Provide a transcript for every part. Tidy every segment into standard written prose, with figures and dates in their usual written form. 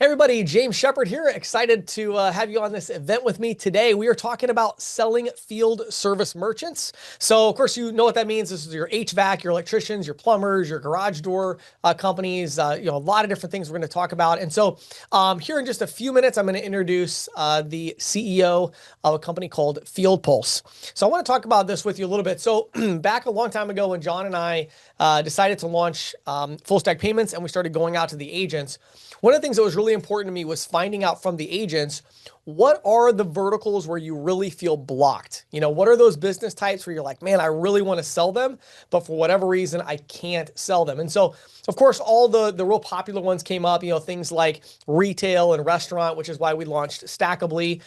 Hey everybody, James Shepard here. Excited to have you on this event with me today. We are talking about selling field service merchants. So, of course, you know what that means. This is your HVAC, your electricians, your plumbers, your garage door companies. A lot of different things we're going to talk about. And so, here in just a few minutes, I'm going to introduce the CEO of a company called FieldPulse. So, I want to talk about this with you a little bit. So, back a long time ago, when John and I decided to launch Full Stack Payments, and we started going out to the agents. One of the things that was really important to me was finding out from the agents, what are the verticals where you really feel blocked? What are those business types where you're like, man, I really want to sell them, but for whatever reason, I can't sell them. And so, of course, all the real popular ones came up, things like retail and restaurant, which is why we launched Stackably.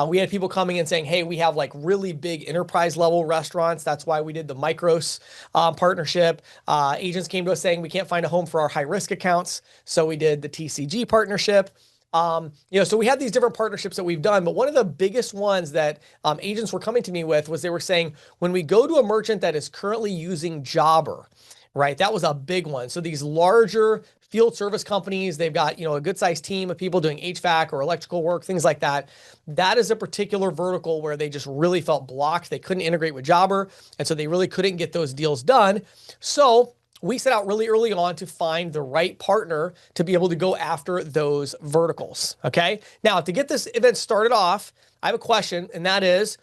We had people coming and saying, hey, we have like really big enterprise level restaurants. That's why we did the Micros partnership. Agents came to us saying we can't find a home for our high risk accounts. So we did the TCG partnership. So we had these different partnerships that we've done, but one of the biggest ones that agents were coming to me with was they were saying, when we go to a merchant that is currently using Jobber, right? That was a big one. So these larger field service companies, they've got, a good sized team of people doing HVAC or electrical work, things like that. That is a particular vertical where they just really felt blocked. They couldn't integrate with Jobber. And so they really couldn't get those deals done. So we set out really early on to find the right partner to be able to go after those verticals. Okay. Now, to get this event started off, I have a question, and that is,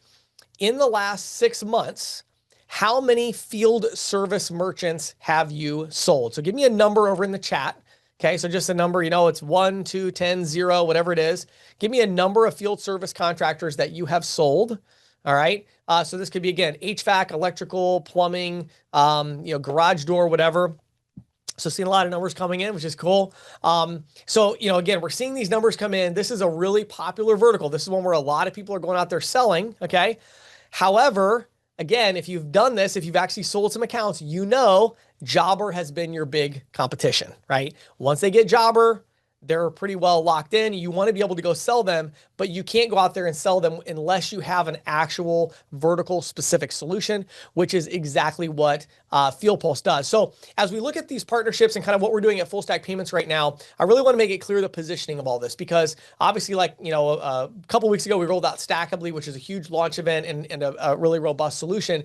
in the last 6 months, how many field service merchants have you sold? So give me a number over in the chat. Okay, so just a number, it's 1, 2, 10, 0, whatever it is. Give me a number of field service contractors that you have sold. All right. So this could be, again, HVAC, electrical, plumbing, garage door, whatever. So seeing a lot of numbers coming in, which is cool. Again, we're seeing these numbers come in. This is a really popular vertical. This is one where a lot of people are going out there selling. Okay. However, again, if you've done this, if you've actually sold some accounts, Jobber has been your big competition, right? Once they get Jobber, they're pretty well locked in. You want to be able to go sell them, but you can't go out there and sell them unless you have an actual vertical specific solution, which is exactly what FieldPulse does. So as we look at these partnerships and kind of what we're doing at Full Stack Payments right now, I really want to make it clear the positioning of all this, because obviously, a couple weeks ago, we rolled out Stackably, which is a huge launch event and a really robust solution.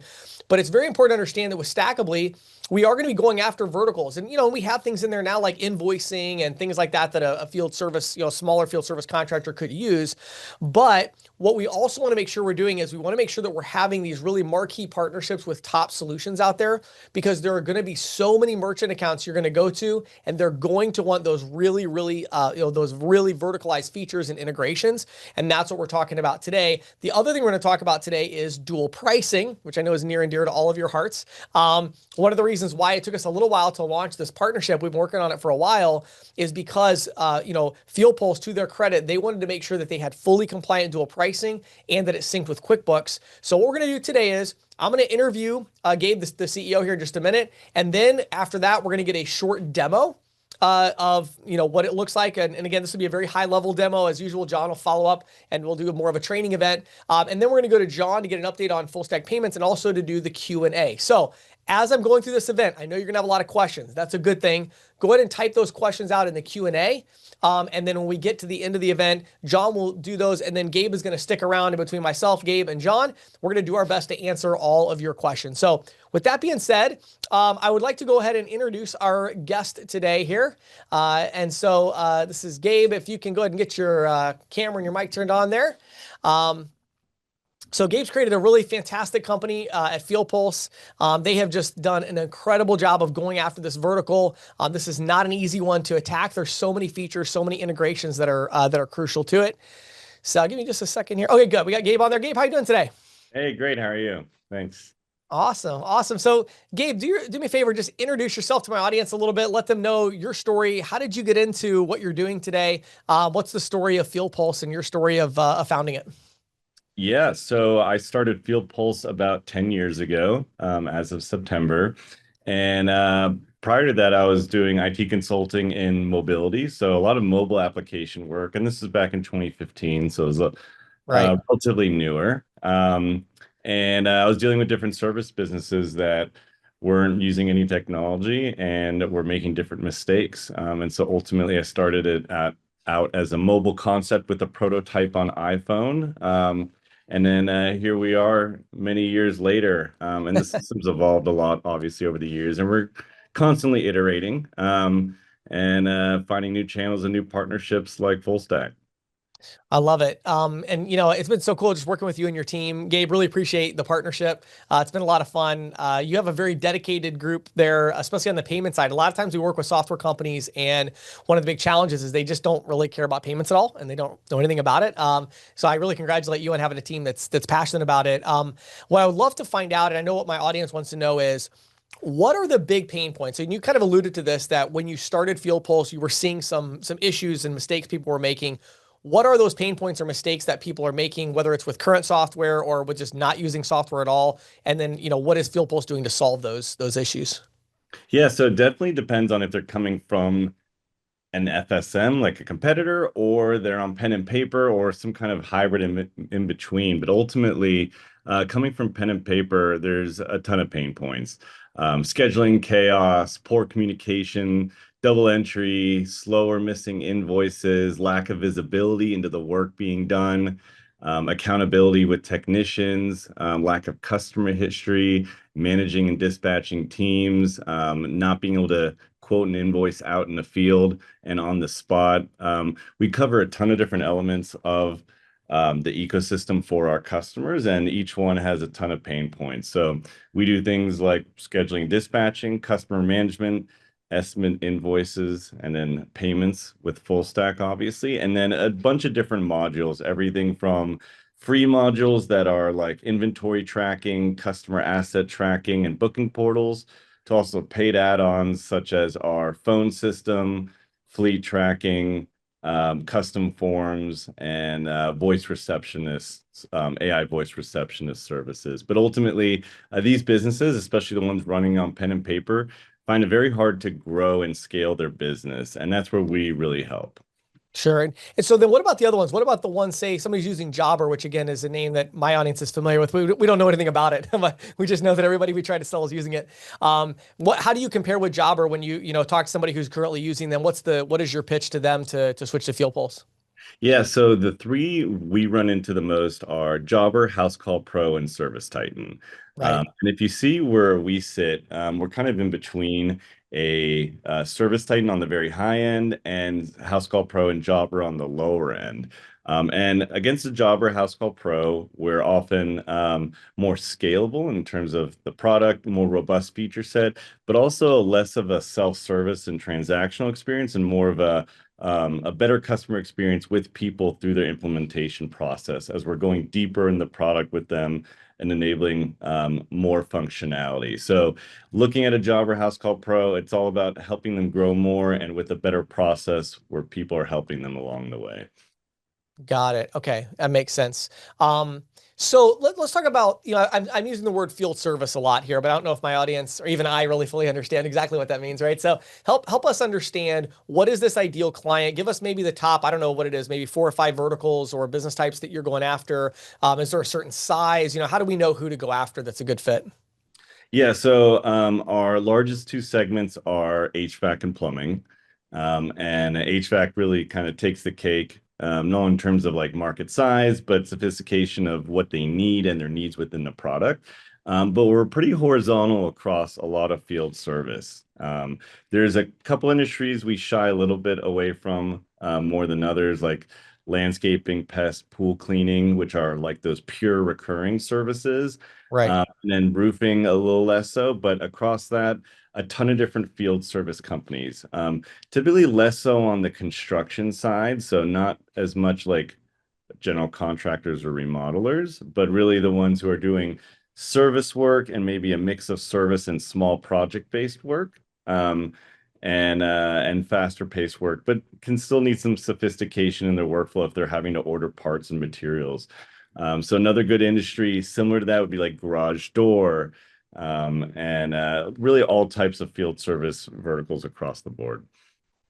But it's very important to understand that with Stackably, we are going to be going after verticals. And, we have things in there now like invoicing and things like that a field service, smaller field service contractor could use. But what we also want to make sure we're doing is we want to make sure that we're having these really marquee partnerships with top solutions out there, because there are going to be so many merchant accounts you're going to go to, and they're going to want those really, really, those really verticalized features and integrations. And that's what we're talking about today. The other thing we're going to talk about today is dual pricing, which I know is near and dear to all of your hearts. One of the reasons why it took us a little while to launch this partnership, we've been working on it for a while, is because, FieldPulse, to their credit, they wanted to make sure that they had fully compliant dual pricing and that it synced with QuickBooks. So what we're going to do today is I'm going to interview Gabe, the CEO, here in just a minute. And then after that, we're going to get a short demo of what it looks like. And again, this will be a very high level demo. As usual, John will follow up and we'll do more of a training event. And then we're going to go to John to get an update on Full Stack Payments and also to do the Q&A. So as I'm going through this event, I know you're going to have a lot of questions. That's a good thing. Go ahead and type those questions out in the Q&A. And then when we get to the end of the event, John will do those. And then Gabe is going to stick around in between myself, Gabe, and John. We're going to do our best to answer all of your questions. So with that being said, I would like to go ahead and introduce our guest today here. This is Gabe. If you can go ahead and get your camera and your mic turned on there. So Gabe's created a really fantastic company at FieldPulse. They have just done an incredible job of going after this vertical. This is not an easy one to attack. There's so many features, so many integrations that are crucial to it. So give me just a second here. Okay, good. We got Gabe on there. Gabe, how you doing today? Hey, great. How are you? Thanks. Awesome. Awesome. So Gabe, do me a favor, just introduce yourself to my audience a little bit. Let them know your story. How did you get into what you're doing today? What's the story of FieldPulse and your story of founding it? Yeah, so I started FieldPulse about 10 years ago, as of September. And prior to that, I was doing IT consulting in mobility. So a lot of mobile application work. And this is back in 2015. So it was relatively newer. I was dealing with different service businesses that weren't using any technology and were making different mistakes. And so ultimately, I started it at out as a mobile concept with a prototype on iPhone. And then here we are many years later. And the system's evolved a lot, obviously, over the years, and we're constantly iterating and finding new channels and new partnerships like Full Stack. I love it. And it's been so cool just working with you and your team. Gabe, really appreciate the partnership. It's been a lot of fun. You have a very dedicated group there, especially on the payment side. A lot of times we work with software companies, and one of the big challenges is they just don't really care about payments at all, and they don't know anything about it. So I really congratulate you on having a team that's passionate about it. What I would love to find out, and I know what my audience wants to know is, what are the big pain points? And you kind of alluded to this, that when you started FieldPulse, you were seeing some issues and mistakes people were making. What are those pain points or mistakes that people are making, whether it's with current software or with just not using software at all? And then, what is FieldPulse doing to solve those issues? Yeah, so it definitely depends on if they're coming from an FSM, like a competitor, or they're on pen and paper, or some kind of hybrid in between. But ultimately, coming from pen and paper, there's a ton of pain points. Scheduling chaos, poor communication, double entry, slower missing invoices, lack of visibility into the work being done, accountability with technicians, lack of customer history, managing and dispatching teams, not being able to quote an invoice out in the field and on the spot. We cover a ton of different elements of the ecosystem for our customers, and each one has a ton of pain points. So we do things like scheduling, dispatching, customer management, estimate invoices, and then payments with full stack, obviously, and then a bunch of different modules, everything from free modules that are like inventory tracking, customer asset tracking, and booking portals, to also paid add-ons such as our phone system, fleet tracking, custom forms, and voice receptionists, AI voice receptionist services. But ultimately, these businesses, especially the ones running on pen and paper, find it very hard to grow and scale their business. And that's where we really help. Sure. And so then what about the other ones? What about the ones, say somebody's using Jobber, which again is a name that my audience is familiar with. We don't know anything about it. We just know that everybody we try to sell is using it. How do you compare with Jobber when you talk to somebody who's currently using them? What is your pitch to them to switch to FieldPulse? Yeah, so the three we run into the most are Jobber, House Call Pro, and Service Titan. Right. And if you see where we sit, we're kind of in between a Service Titan on the very high end and House Call Pro and Jobber on the lower end. And against the Jobber House Call Pro, we're often more scalable in terms of the product, more robust feature set, but also less of a self-service and transactional experience, and more of a better customer experience with people through their implementation process as we're going deeper in the product with them and enabling more functionality. So looking at a Jobber House Call Pro, it's all about helping them grow more and with a better process where people are helping them along the way. Got it. Okay, that makes sense. So let's talk about, I'm using the word field service a lot here, but I don't know if my audience or even I really fully understand exactly what that means, right? So help us understand, what is this ideal client? Give us maybe the top, I don't know what it is, maybe 4 or 5 verticals or business types that you're going after. Is there a certain size? How do we know who to go after that's a good fit? Yeah, so our largest two segments are HVAC and plumbing. And HVAC really kind of takes the cake, not in terms of like market size, but sophistication of what they need and their needs within the product. But we're pretty horizontal across a lot of field service. There's a couple industries we shy a little bit away from more than others, like landscaping, pest, pool cleaning, which are like those pure recurring services. Right. And then roofing a little less so, but across that, a ton of different field service companies. Typically less so on the construction side, so not as much like general contractors or remodelers, but really the ones who are doing service work and maybe a mix of service and small project-based work. And faster paced work, but can still need some sophistication in their workflow if they're having to order parts and materials. So another good industry similar to that would be like garage door, and really all types of field service verticals across the board.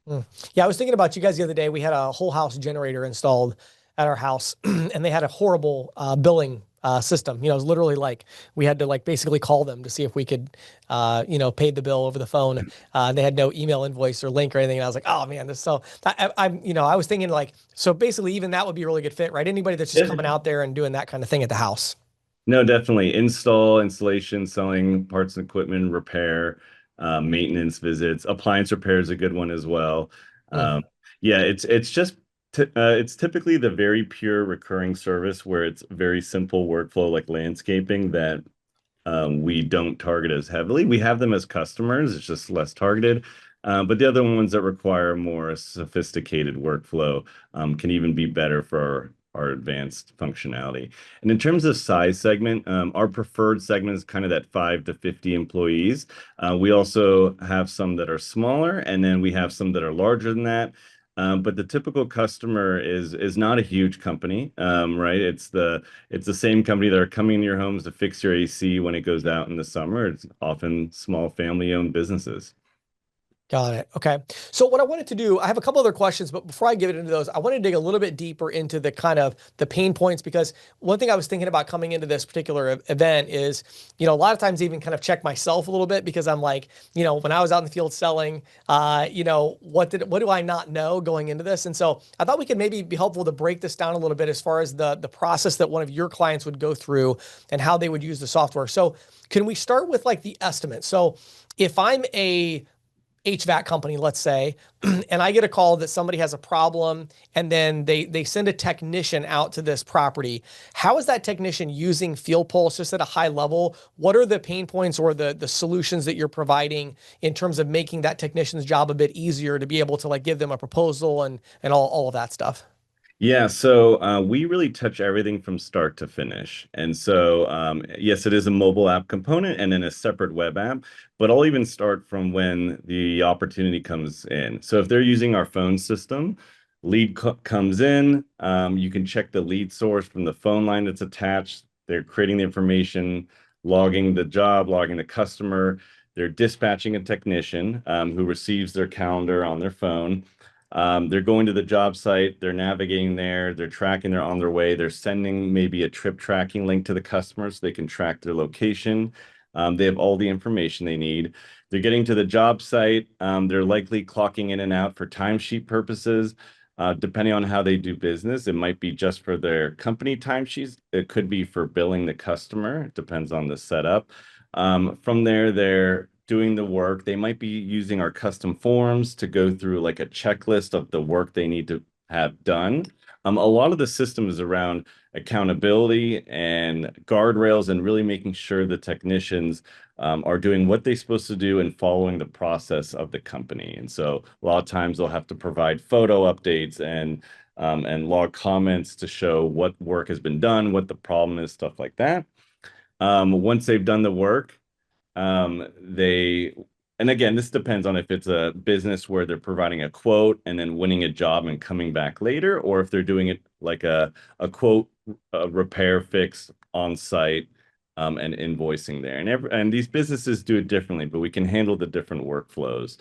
Mm. Yeah, I was thinking about you guys the other day. We had a whole house generator installed at our house, and they had a horrible billing system. You know, it was literally like we had to like basically call them to see if we could, pay the bill over the phone. They had no email invoice or link or anything. And I was like, oh man, this so I was thinking like, so basically even that would be a really good fit, right? Anybody that's just Yeah. coming out there and doing that kind of thing at the house. No, definitely. Installation, selling parts and equipment, repair, maintenance visits, appliance repair is a good one as well. Mm, Um, yeah, it's just it's typically the very pure recurring service where it's very simple workflow like landscaping that we don't target as heavily. We have them as customers, it's just less targeted. But the other ones that require more sophisticated workflow can even be better for our advanced functionality. And in terms of size segment, our preferred segment is kind of that 5 to 50 employees. We also have some that are smaller, and then we have some that are larger than that. But the typical customer is not a huge company, right? It's the same company that are coming to your homes to fix your AC when it goes out in the summer. It's often small family-owned businesses. got it. Okay. So what I wanted to do, I have a couple other questions, but before I get into those, I want to dig a little bit deeper into the kind of the pain points, because one thing I was thinking about coming into this particular event is, a lot of times even kind of check myself a little bit because I'm like, when I was out in the field selling, what do I not know going into this? And so I thought we could maybe be helpful to break this down a little bit as far as the process that one of your clients would go through and how they would use the software. So can we start with like the estimate? So if I'm a HVAC company, let's say, and I get a call that somebody has a problem, and then they send a technician out to this property. How is that technician using FieldPulse just at a high level? What are the pain points or the solutions that you're providing in terms of making that technician's job a bit easier to be able to like give them a proposal and all of that stuff? Yeah, so we really touch everything from start to finish. And so, yes, it is a mobile app component and then a separate web app, but I'll even start from when the opportunity comes in. So if they're using our phone system, comes in, you can check the lead source from the phone line that's attached. They're creating the information, logging the job, logging the customer. They're dispatching a technician who receives their calendar on their phone. They're going to the job site, they're navigating there, they're tracking, they're on their way, they're sending maybe a trip tracking link to the customer so they can track their location. They have all the information they need. They're getting to the job site. They're likely clocking in and out for timesheet purposes. Depending on how they do business, it might be just for their company timesheets. It could be for billing the customer. It depends on the setup. From there, they're doing the work. They might be using our custom forms to go through like a checklist of the work they need to have done. A lot of the system is around accountability and guardrails and really making sure the technicians are doing what they're supposed to do and following the process of the company. And so a lot of times they'll have to provide photo updates and log comments to show what work has been done, what the problem is, stuff like that. Once they've done the work, they, and again, this depends on if it's a business where they're providing a quote and then winning a job and coming back later, or if they're doing it like a quote, a repair fix on site, and invoicing there. And these businesses do it differently, but we can handle the different workflows.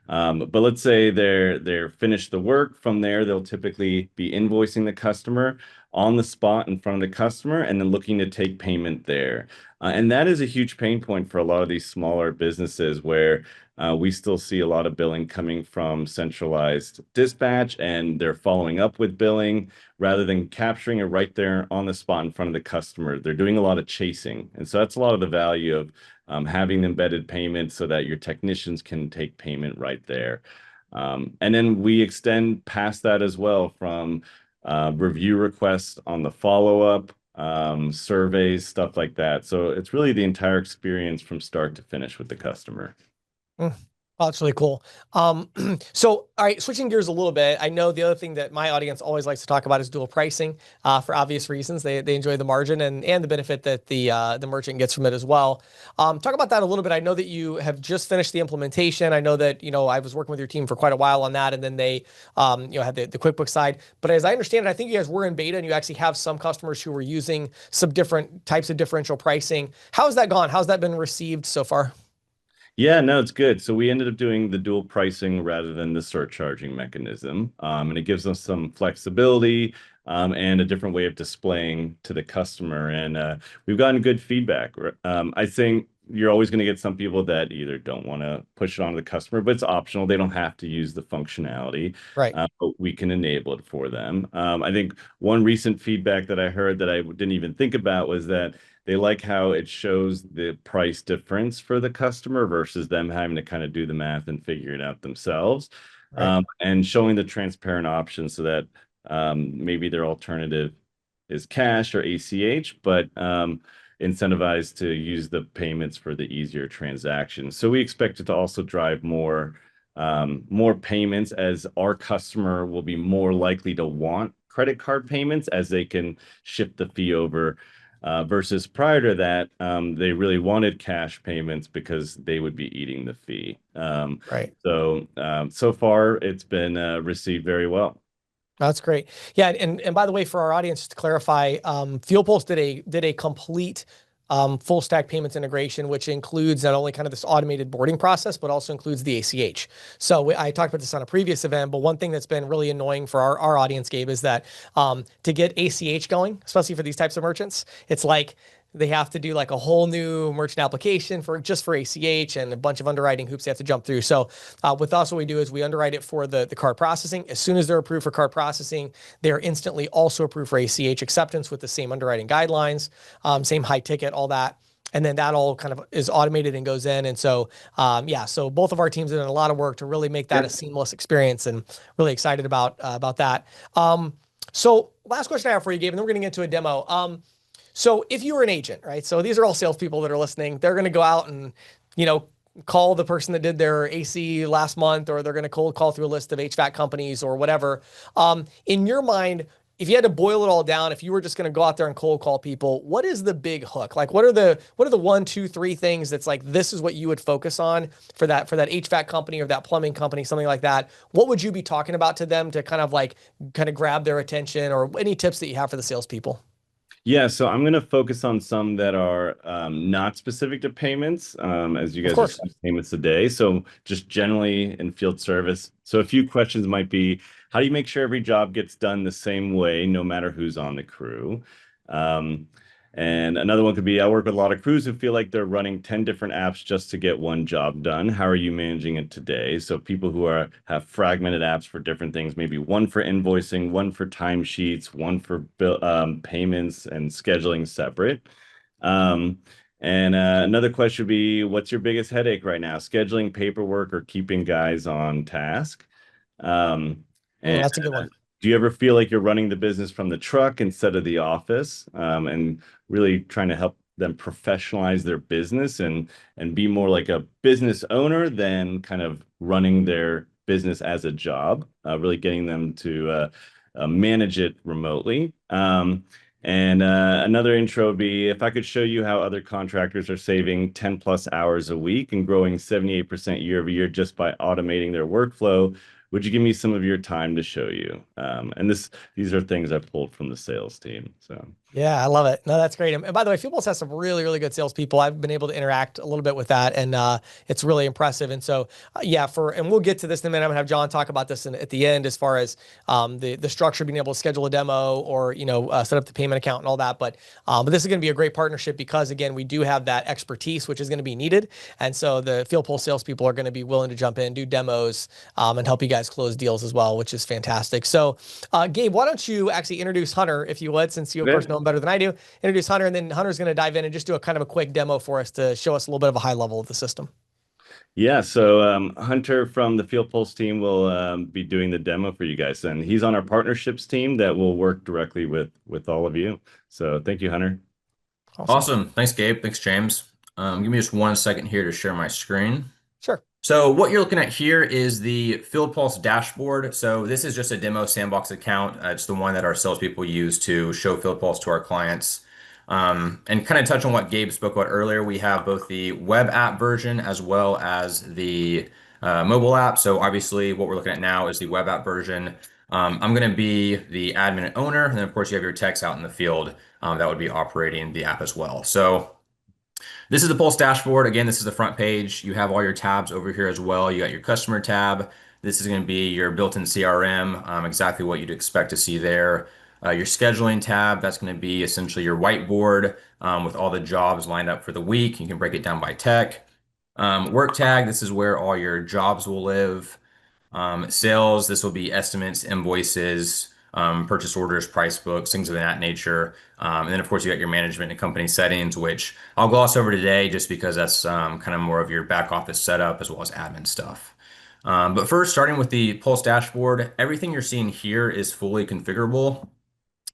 But let's say they're finished the work. From there, they'll typically be invoicing the customer on the spot in front of the customer and then looking to take payment there. And that is a huge pain point for a lot of these smaller businesses where we still see a lot of billing coming from centralized dispatch, and they're following up with billing rather than capturing it right there on the spot in front of the customer. They're doing a lot of chasing. And so that's a lot of the value of having embedded payment so that your technicians can take payment right there. And then we extend past that as well from review requests on the follow-up, surveys, stuff like that. So it's really the entire experience from start to finish with the customer. Mm. Oh, that's really cool. So, all right, switching gears a little bit. I know the other thing that my audience always likes to talk about is dual pricing, for obvious reasons. They enjoy the margin and the benefit that the merchant gets from it as well. Talk about that a little bit. I know that you have just finished the implementation. I know that, I was working with your team for quite a while on that, and then they, had the QuickBooks side. But as I understand it, I think you guys were in beta and you actually have some customers who were using some different types of differential pricing. How has that gone? How's that been received so far? Yeah, no, it's good. So we ended up doing the dual pricing rather than the surcharging mechanism. And it gives us some flexibility. and a different way of displaying to the customer. And we've gotten good feedback. I think you're always going to get some people that either don't want to push it on to the customer, but it's optional. They don't have to use the functionality, Right. but we can enable it for them. I think one recent feedback that I heard that I didn't even think about was that they like how it shows the price difference for the customer versus them having to kind of do the math and figure it out themselves. Right. And showing the transparent options so that maybe their alternative is cash or ACH, but incentivized to use the payments for the easier transactions. So we expect it to also drive more payments, as our customer will be more likely to want credit card payments as they can shift the fee over. Versus prior to that, they really wanted cash payments because they would be eating the fee. Right. So far it's been received very well. That's great. Yeah, and by the way, for our audience, just to clarify, FieldPulse did a complete full stack payments integration, which includes not only kind of this automated boarding process, but also includes the ACH. So I talked about this on a previous event, but one thing that's been really annoying for our audience, Gabe, is that to get ACH going, especially for these types of merchants, it's like they have to do like a whole new merchant application for just for ACH and a bunch of underwriting hoops they have to jump through. So with us, what we do is we underwrite it for the card processing. As soon as they're approved for card processing, they are instantly also approved for ACH acceptance with the same underwriting guidelines, same high ticket, all that. And then that all kind of is automated and goes in. And so, yeah, so both of our teams have done a lot of work to really make that a seamless experience, and really excited about that. So last question I have for you, Gabe, and then we're going to get into a demo. So if you were an agent, right? So these are all salespeople that are listening. They're going to go out and, you know, call the person that did their AC last month, or they're going to cold call through a list of HVAC companies or whatever. In your mind, if you had to boil it all down, if you were just going to go out there and cold call people, what is the big hook? Like, what are the one, two, three things that's like, this is what you would focus on for that HVAC company or that plumbing company, something like that? What would you be talking about to them to kind of grab their attention, or any tips that you have for the salespeople? Yeah, so I'm going to focus on some that are not specific to payments, as you Of guys are course. seeing payments today. So just generally in field service. So a few questions might be, how do you make sure every job gets done the same way, no matter who's on the crew? Um, and another one could be, I work with a lot of crews who feel like they're running 10 different apps just to get one job done. How are you managing it today? So people who have fragmented apps for different things, maybe one for invoicing, one for timesheets, one for payments and scheduling separate. Um, and another question would be, what's your biggest headache right now? Scheduling paperwork or keeping guys on task? Um, and That's a good one. do you ever feel like you're running the business from the truck instead of the office? And really trying to help them professionalize their business and be more like a business owner than kind of running their business as a job, really getting them to manage it remotely. And another intro would be, if I could show you how other contractors are saving 10 plus hours a week and growing 78% year over year just by automating their workflow, would you give me some of your time to show you? And these are things I pulled from the sales team. So Yeah, I love it. No, that's great. And by the way, FieldPulse has some really, really good salespeople. I've been able to interact a little bit with that, and it's really impressive. And so, yeah, and we'll get to this in a minute. I'm gonna have John talk about this at the end, as far as the structure, being able to schedule a demo, or set up the payment account and all that. But this is gonna be a great partnership because, again, we do have that expertise, which is gonna be needed. And so the FieldPulse salespeople are gonna be willing to jump in, do demos, and help you guys close deals as well, which is fantastic. So, Gabe, why don't you actually introduce Hunter, if you would, since you of course know him better than I do. Introduce Hunter, and then Hunter's going to dive in and just do a kind of a quick demo for us to show us a little bit of a high level of the system. yeah, so Hunter from the Field Pulse team will be doing the demo for you guys, and he's on our partnerships team that will work directly with all of you. So thank you, Hunter. Awesome. Thanks, Gabe. Thanks, James. Give me just 1 second here to share my screen. Sure. So what you're looking at here is the FieldPulse dashboard. So this is just a demo sandbox account. It's the one that our salespeople use to show FieldPulse to our clients. And kind of touch on what Gabe spoke about earlier, we have both the web app version as well as the mobile app. So obviously what we're looking at now is the web app version. I'm going to be the admin and owner, and then of course you have your techs out in the field that would be operating the app as well. So this is the Pulse dashboard. Again, this is the front page. You have all your tabs over here as well. You got your customer tab. This is going to be your built-in CRM, exactly what you'd expect to see there. Your scheduling tab, that's going to be essentially your whiteboard with all the jobs lined up for the week. You can break it down by tech. Work tag, this is where all your jobs will live. Sales, this will be estimates, invoices, purchase orders, price books, things of that nature. And then, of course, you got your management and company settings, which I'll gloss over today just because that's kind of more of your back office setup as well as admin stuff. But first, starting with the Pulse dashboard, everything you're seeing here is fully configurable.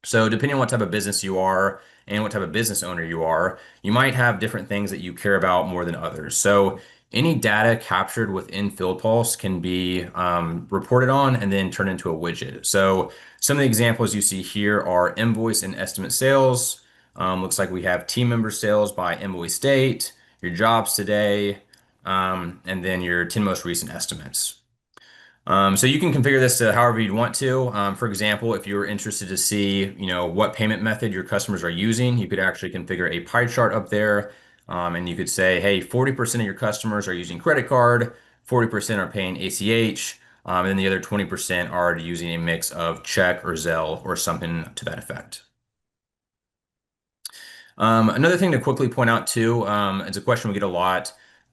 So depending on what type of business you are and what type of business owner you are, you might have different things that you care about more than others. So any data captured within FieldPulse can be reported on and then turned into a widget. So some of the examples you see here are invoice and estimate sales. Looks like we have team member sales by invoice date, your jobs today, and then your 10 most recent estimates. So you can configure this to however you'd want to. For example, if you're interested to see, what payment method your customers are using, you could actually configure a pie chart up there. And you could say, hey, 40% of your customers are using credit card, 40% are paying ACH, and then the other 20% are using a mix of check or Zelle or something to that effect. Another thing to quickly point out too, it's a question we get a lot.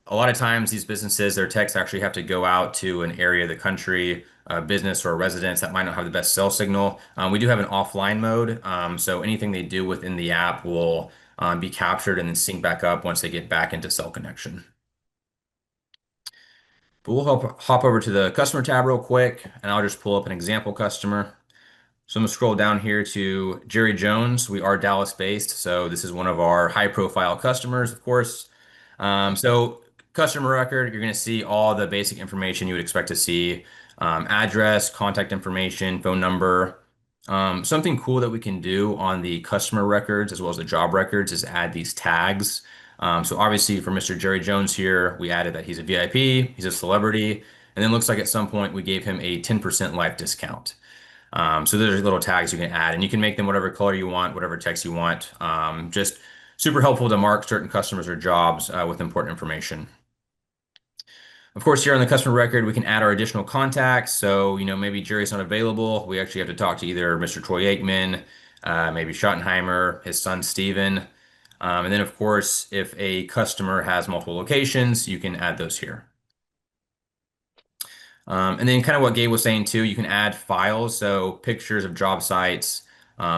A lot of times these businesses, their techs actually have to go out to an area of the country, a business or a residence that might not have the best cell signal. We do have an offline mode, so anything they do within the app will be captured and then sync back up once they get back into cell connection. But we'll hop over to the customer tab real quick, and I'll just pull up an example customer. So I'm gonna scroll down here to Jerry Jones. We are Dallas based, so this is one of our high profile customers, of course. So customer record, you're gonna see all the basic information you would expect to see. Address, contact information, phone number. Something cool that we can do on the customer records as well as the job records is add these tags. So obviously for Mr. Jerry Jones here, we added that he's a VIP, he's a celebrity, and then looks like at some point we gave him a 10% life discount. So there's little tags you can add, and you can make them whatever color you want, whatever text you want. Just super helpful to mark certain customers or jobs with important information. Of course, here on the customer record, we can add our additional contacts. So, maybe Jerry's not available. We actually have to talk to either Mr. Troy Aikman, maybe Schottenheimer, his son Steven. And then, of course, if a customer has multiple locations, you can add those here. And then kind of what Gabe was saying too, you can add files, so pictures of job sites,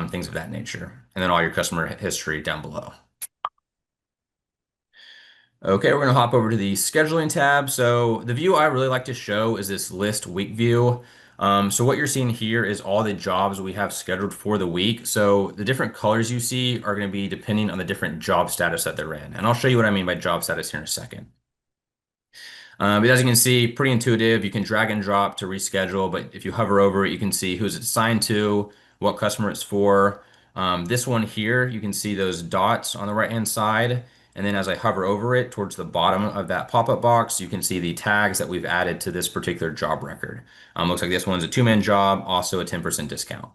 things of that nature, and then all your customer history down below. Okay, we're gonna hop over to the scheduling tab. So the view I really like to show is this list week view. So what you're seeing here is all the jobs we have scheduled for the week. So the different colors you see are gonna be depending on the different job status that they're in. And I'll show you what I mean by job status here in a second. But as you can see, pretty intuitive. You can drag and drop to reschedule, but if you hover over it, you can see who's it assigned to, what customer it's for. This one here, you can see those dots on the right-hand side. And then as I hover over it towards the bottom of that pop-up box, you can see the tags that we've added to this particular job record. Looks like this one's a two-man job, also a 10% discount.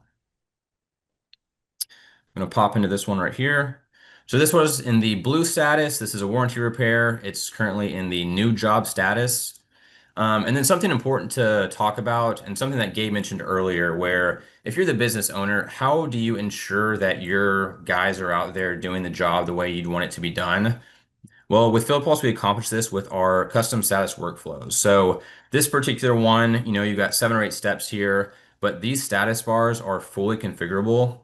I'm gonna pop into this one right here. So this was in the blue status. This is a warranty repair. It's currently in the new job status. And then something important to talk about, and something that Gabe mentioned earlier, where if you're the business owner, how do you ensure that your guys are out there doing the job the way you'd want it to be done? Well, with FieldPulse, we accomplish this with our custom status workflows. So this particular one, you've got 7 or 8 steps here, but these status bars are fully configurable.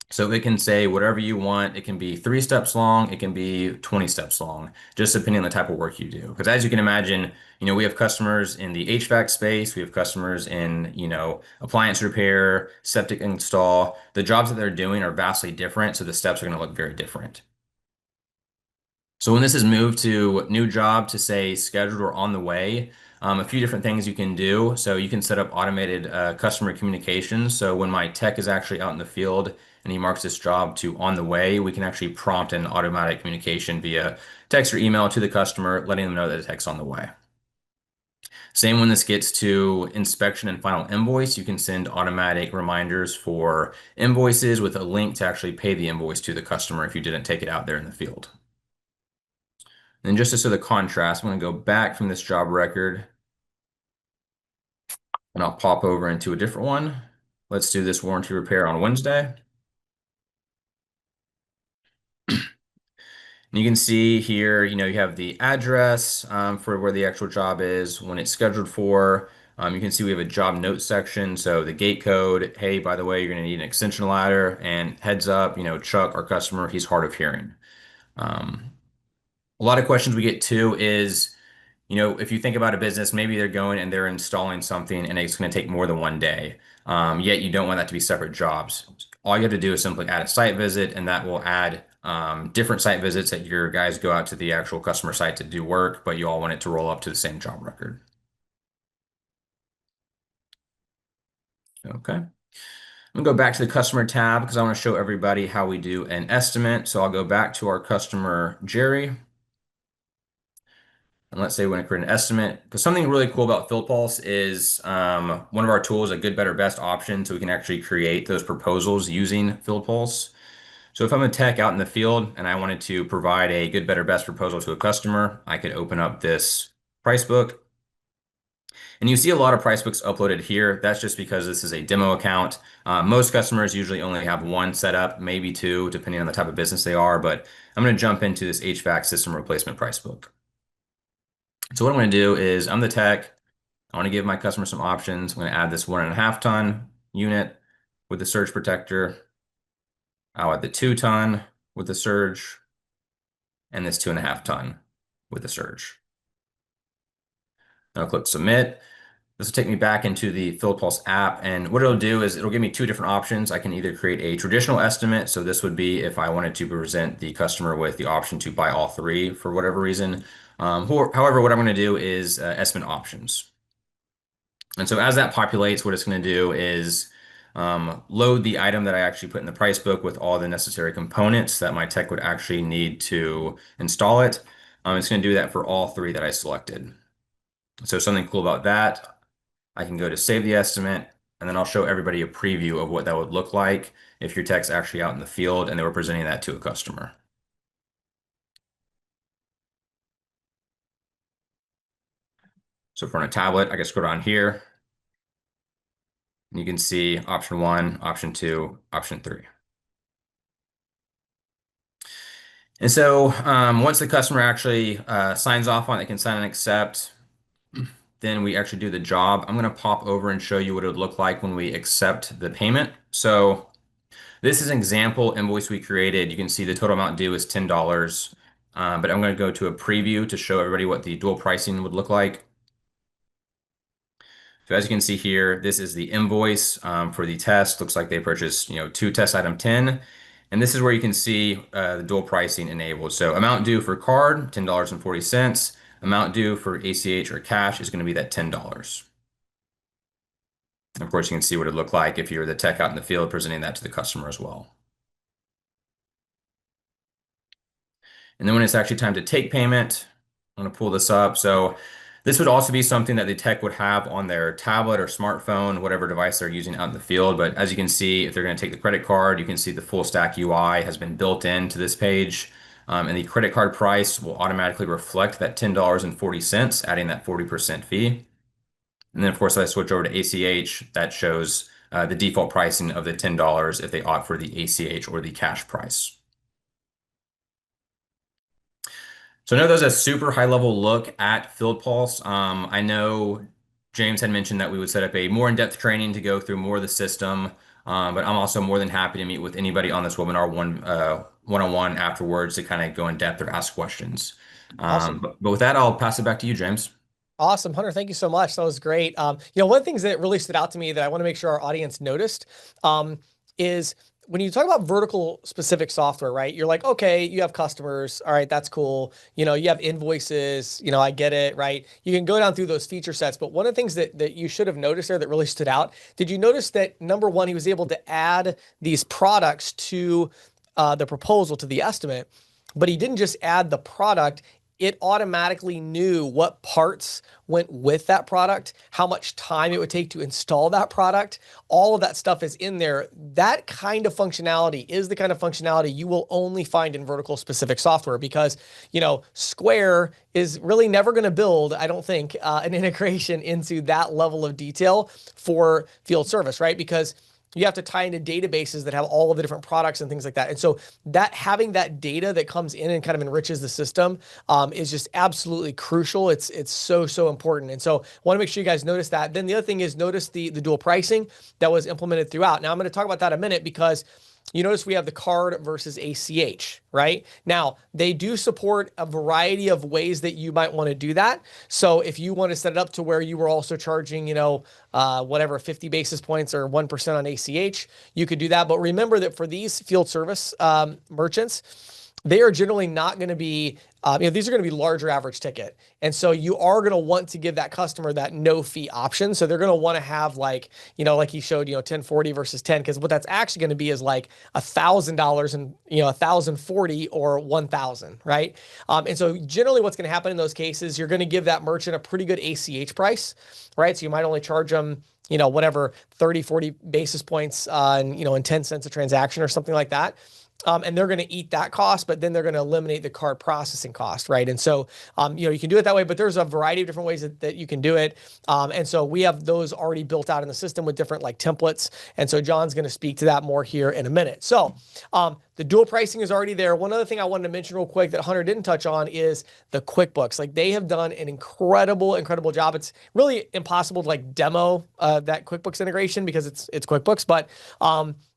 So it can say whatever you want. It can be 3 steps long. It can be 20 steps long, just depending on the type of work you do. Because as you can imagine, we have customers in the HVAC space. We have customers in, appliance repair, septic install. The jobs that they're doing are vastly different. So the steps are going to look very different. So when this is moved to new job to say scheduled or on the way, a few different things you can do. So you can set up automated customer communications. So when my tech is actually out in the field and he marks this job to on the way, we can actually prompt an automatic communication via text or email to the customer, letting them know that the tech's on the way. Same when this gets to inspection and final invoice, you can send automatic reminders for invoices with a link to actually pay the invoice to the customer if you didn't take it out there in the field. And just to show the contrast, I'm going to go back from this job record and I'll pop over into a different one. Let's do this warranty repair on Wednesday. And you can see here, you have the address for where the actual job is, when it's scheduled for. You can see we have a job notes section. So the gate code, hey, by the way, you're going to need an extension ladder, and heads up, Chuck, our customer, he's hard of hearing. Um, a lot of questions we get too is, if you think about a business, maybe they're going and they're installing something and it's going to take more than one day. Yet you don't want that to be separate jobs. All you have to do is simply add a site visit, and that will add different site visits that your guys go out to the actual customer site to do work, but you all want it to roll up to the same job record. Okay. I'm gonna go back to the customer tab because I want to show everybody how we do an estimate. So I'll go back to our customer, Jerry. And let's say we want to create an estimate, because something really cool about FieldPulse is one of our tools, a good, better, best option, so we can actually create those proposals using FieldPulse. So if I'm a tech out in the field and I wanted to provide a good, better, best proposal to a customer, I could open up this price book. And you see a lot of price books uploaded here. That's just because this is a demo account. Most customers usually only have one set up, maybe two, depending on the type of business they are. But I'm going to jump into this HVAC system replacement price book. So what I'm going to do is, I'm the tech. I want to give my customer some options. I'm going to add this 1.5 ton unit with the surge protector. I'll add the 2 ton with the surge, and this 2.5 ton with the surge. I'll click submit. This will take me back into the FieldPulse app, and what it'll do is it'll give me 2 different options. I can either create a traditional estimate, so this would be if I wanted to present the customer with the option to buy all 3 for whatever reason. However, what I'm going to do is estimate options. And so as that populates, what it's going to do is load the item that I actually put in the price book with all the necessary components that my tech would actually need to install it. It's going to do that for all 3 that I selected. So something cool about that, I can go to save the estimate, and then I'll show everybody a preview of what that would look like if your tech's actually out in the field and they were presenting that to a customer. So for on a tablet, I can scroll down here. And you can see option 1, option 2, option 3. And so once the customer actually signs off on it, they can sign and accept. Then we actually do the job. I'm going to pop over and show you what it would look like when we accept the payment. So this is an example invoice we created. You can see the total amount due is $10. But I'm going to go to a preview to show everybody what the dual pricing would look like. So as you can see here, this is the invoice for the test. Looks like they purchased, 2 test item 10. And this is where you can see the dual pricing enabled. So amount due for card, $10.40. Amount due for ACH or cash is going to be that $10. And of course, you can see what it looked like if you were the tech out in the field presenting that to the customer as well. And then when it's actually time to take payment, I'm going to pull this up. So this would also be something that the tech would have on their tablet or smartphone, whatever device they're using out in the field. But as you can see, if they're going to take the credit card, you can see the full stack UI has been built into this page. And the credit card price will automatically reflect that $10.40, adding that 40% fee. And then, of course, if I switch over to ACH, that shows the default pricing of the $10 if they opt for the ACH or the cash price. So I know there's a super high level look at FieldPulse. I know James had mentioned that we would set up a more in-depth training to go through more of the system, but I'm also more than happy to meet with anybody on this webinar one-on-one afterwards to kind of go in depth or ask questions. Awesome. But with that, I'll pass it back to you, James. Awesome, Hunter. Thank you so much. That was great. One of the things that really stood out to me that I want to make sure our audience noticed is when you talk about vertical specific software, right? You're like, okay, you have customers. All right, that's cool. You have invoices. I get it, right? You can go down through those feature sets. But one of the things that you should have noticed there that really stood out, did you notice that number one, he was able to add these products to the proposal, to the estimate, but he didn't just add the product. It automatically knew what parts went with that product, how much time it would take to install that product. All of that stuff is in there. That kind of functionality is the kind of functionality you will only find in vertical specific software because, Square is really never going to build, I don't think, an integration into that level of detail for field service, right? Because you have to tie into databases that have all of the different products and things like that. And so that having that data that comes in and kind of enriches the system is just absolutely crucial. It's so important. And so I want to make sure you guys notice that. Then the other thing is notice the dual pricing that was implemented throughout. Now I'm going to talk about that in a minute because you notice we have the card versus ACH, right? Now, they do support a variety of ways that you might want to do that. So if you want to set it up to where you were also charging, whatever, 50 basis points or 1% on ACH, you could do that. But remember that for these field service merchants, they are generally not going to be, these are going to be larger average ticket. And so you are going to want to give that customer that no fee option. So they're going to want to have like he showed, 1040 versus 10, because what that's actually going to be is like $1,000 and, 1,040 or 1,000, right? And so generally what's going to happen in those cases, you're going to give that merchant a pretty good ACH price, right? So you might only charge them, whatever, 30, 40 basis points on, and 10 cents a transaction or something like that. And they're going to eat that cost, but then they're going to eliminate the card processing cost, right? And so, you can do it that way, but there's a variety of different ways that you can do it. And so we have those already built out in the system with different like templates. And so John's going to speak to that more here in a minute. So the dual pricing is already there. One other thing I wanted to mention real quick that Hunter didn't touch on is the QuickBooks. Like they have done an incredible job. It's really impossible to like demo that QuickBooks integration because it's QuickBooks, but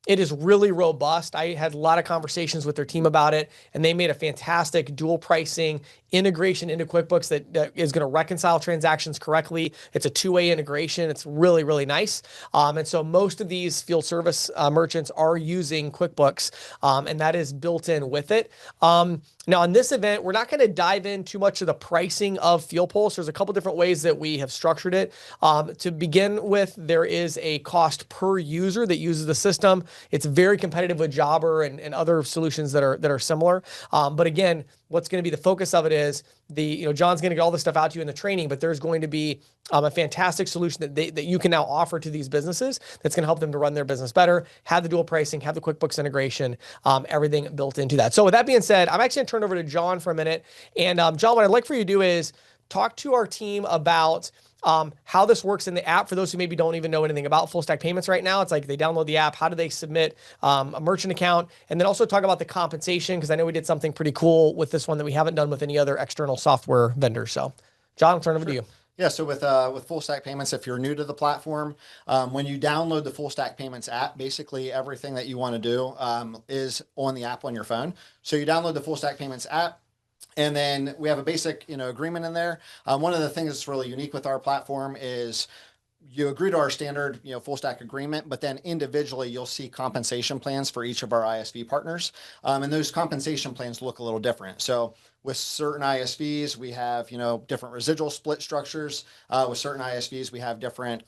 it is really robust. I had a lot of conversations with their team about it, and they made a fantastic dual pricing integration into QuickBooks that is going to reconcile transactions correctly. It's a two-way integration. It's really, really nice. And so most of these field service merchants are using QuickBooks, and that is built in with it. Now, in this event, we're not going to dive in too much of the pricing of FieldPulse. There's a couple different ways that we have structured it. To begin with, there is a cost per user that uses the system. It's very competitive with Jobber and other solutions that are similar. But again, what's going to be the focus of it is John's going to get all this stuff out to you in the training, but there's going to be a fantastic solution that you can now offer to these businesses that's going to help them to run their business better, have the dual pricing, have the QuickBooks integration, everything built into that. So with that being said, I'm actually going to turn over to John for a minute. And John, what I'd like for you to do is talk to our team about how this works in the app for those who maybe don't even know anything about full stack payments right now. It's like they download the app. How do they submit a merchant account? And then also talk about the compensation, because I know we did something pretty cool with this one that we haven't done with any other external software vendors. So John, I'll turn it over to you. Yeah, so with Full Stack Payments, if you're new to the platform, when you download the Full Stack Payments app, basically everything that you want to do is on the app on your phone. So you download the Full Stack Payments app, and then we have a basic, agreement in there. One of the things that's really unique with our platform is you agree to our standard, full stack agreement, but then individually you'll see compensation plans for each of our ISV partners. And those compensation plans look a little different. So with certain ISVs, we have, different residual split structures. With certain ISVs, we have different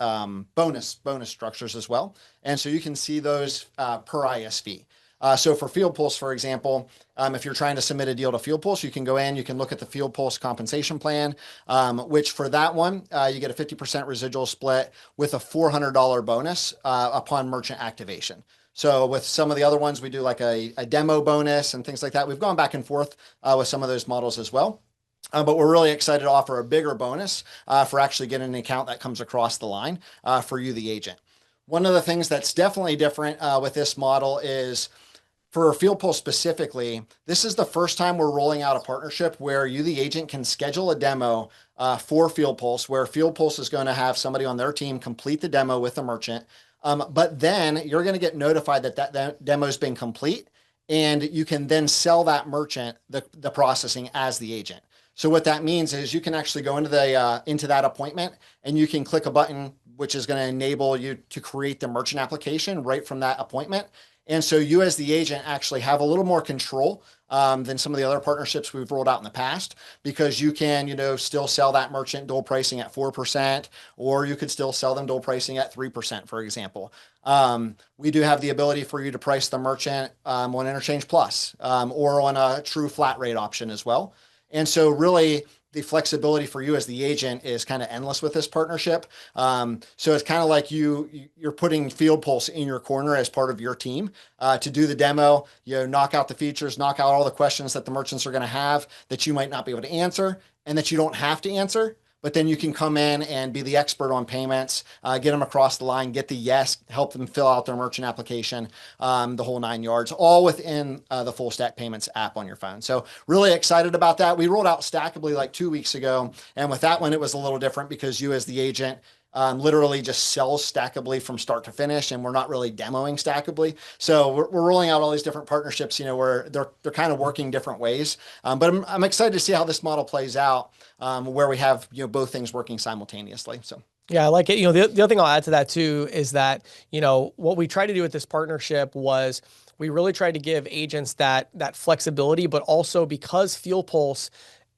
bonus structures as well. And so you can see those per ISV. So for FieldPulse, for example, if you're trying to submit a deal to FieldPulse, you can go in, you can look at the FieldPulse compensation plan, which for that one, you get a 50% residual split with a $400 bonus upon merchant activation. So with some of the other ones, we do like a demo bonus and things like that. We've gone back and forth with some of those models as well. But we're really excited to offer a bigger bonus for actually getting an account that comes across the line for you, the agent. One of the things that's definitely different with this model is for FieldPulse specifically, this is the first time we're rolling out a partnership where you, the agent, can schedule a demo for FieldPulse, where FieldPulse is going to have somebody on their team complete the demo with the merchant. But then you're going to get notified that demo has been complete, and you can then sell that merchant the processing as the agent. So what that means is you can actually go into that appointment, and you can click a button which is going to enable you to create the merchant application right from that appointment. And so you as the agent actually have a little more control than some of the other partnerships we've rolled out in the past, because you can, still sell that merchant dual pricing at 4%, or you could still sell them dual pricing at 3%, for example. We do have the ability for you to price the merchant on Interchange Plus or on a true flat rate option as well. And so really, the flexibility for you as the agent is kind of endless with this partnership. So it's kind of like you're putting FieldPulse in your corner as part of your team to do the demo, knock out the features, knock out all the questions that the merchants are going to have that you might not be able to answer and that you don't have to answer, but then you can come in and be the expert on payments, get them across the line, get the yes, help them fill out their merchant application, the whole 9 yards, all within the Full Stack Payments app on your phone. So really excited about that. We rolled out Stackably like 2 weeks ago. And with that one, it was a little different because you as the agent literally just sells Stackably from start to finish, and we're not really demoing Stackably. So we're rolling out all these different partnerships, where they're kind of working different ways. But I'm excited to see how this model plays out, where we have both things working simultaneously. So. Yeah, I like it. The other thing I'll add to that too is that, what we tried to do with this partnership was we really tried to give agents that flexibility, but also because FieldPulse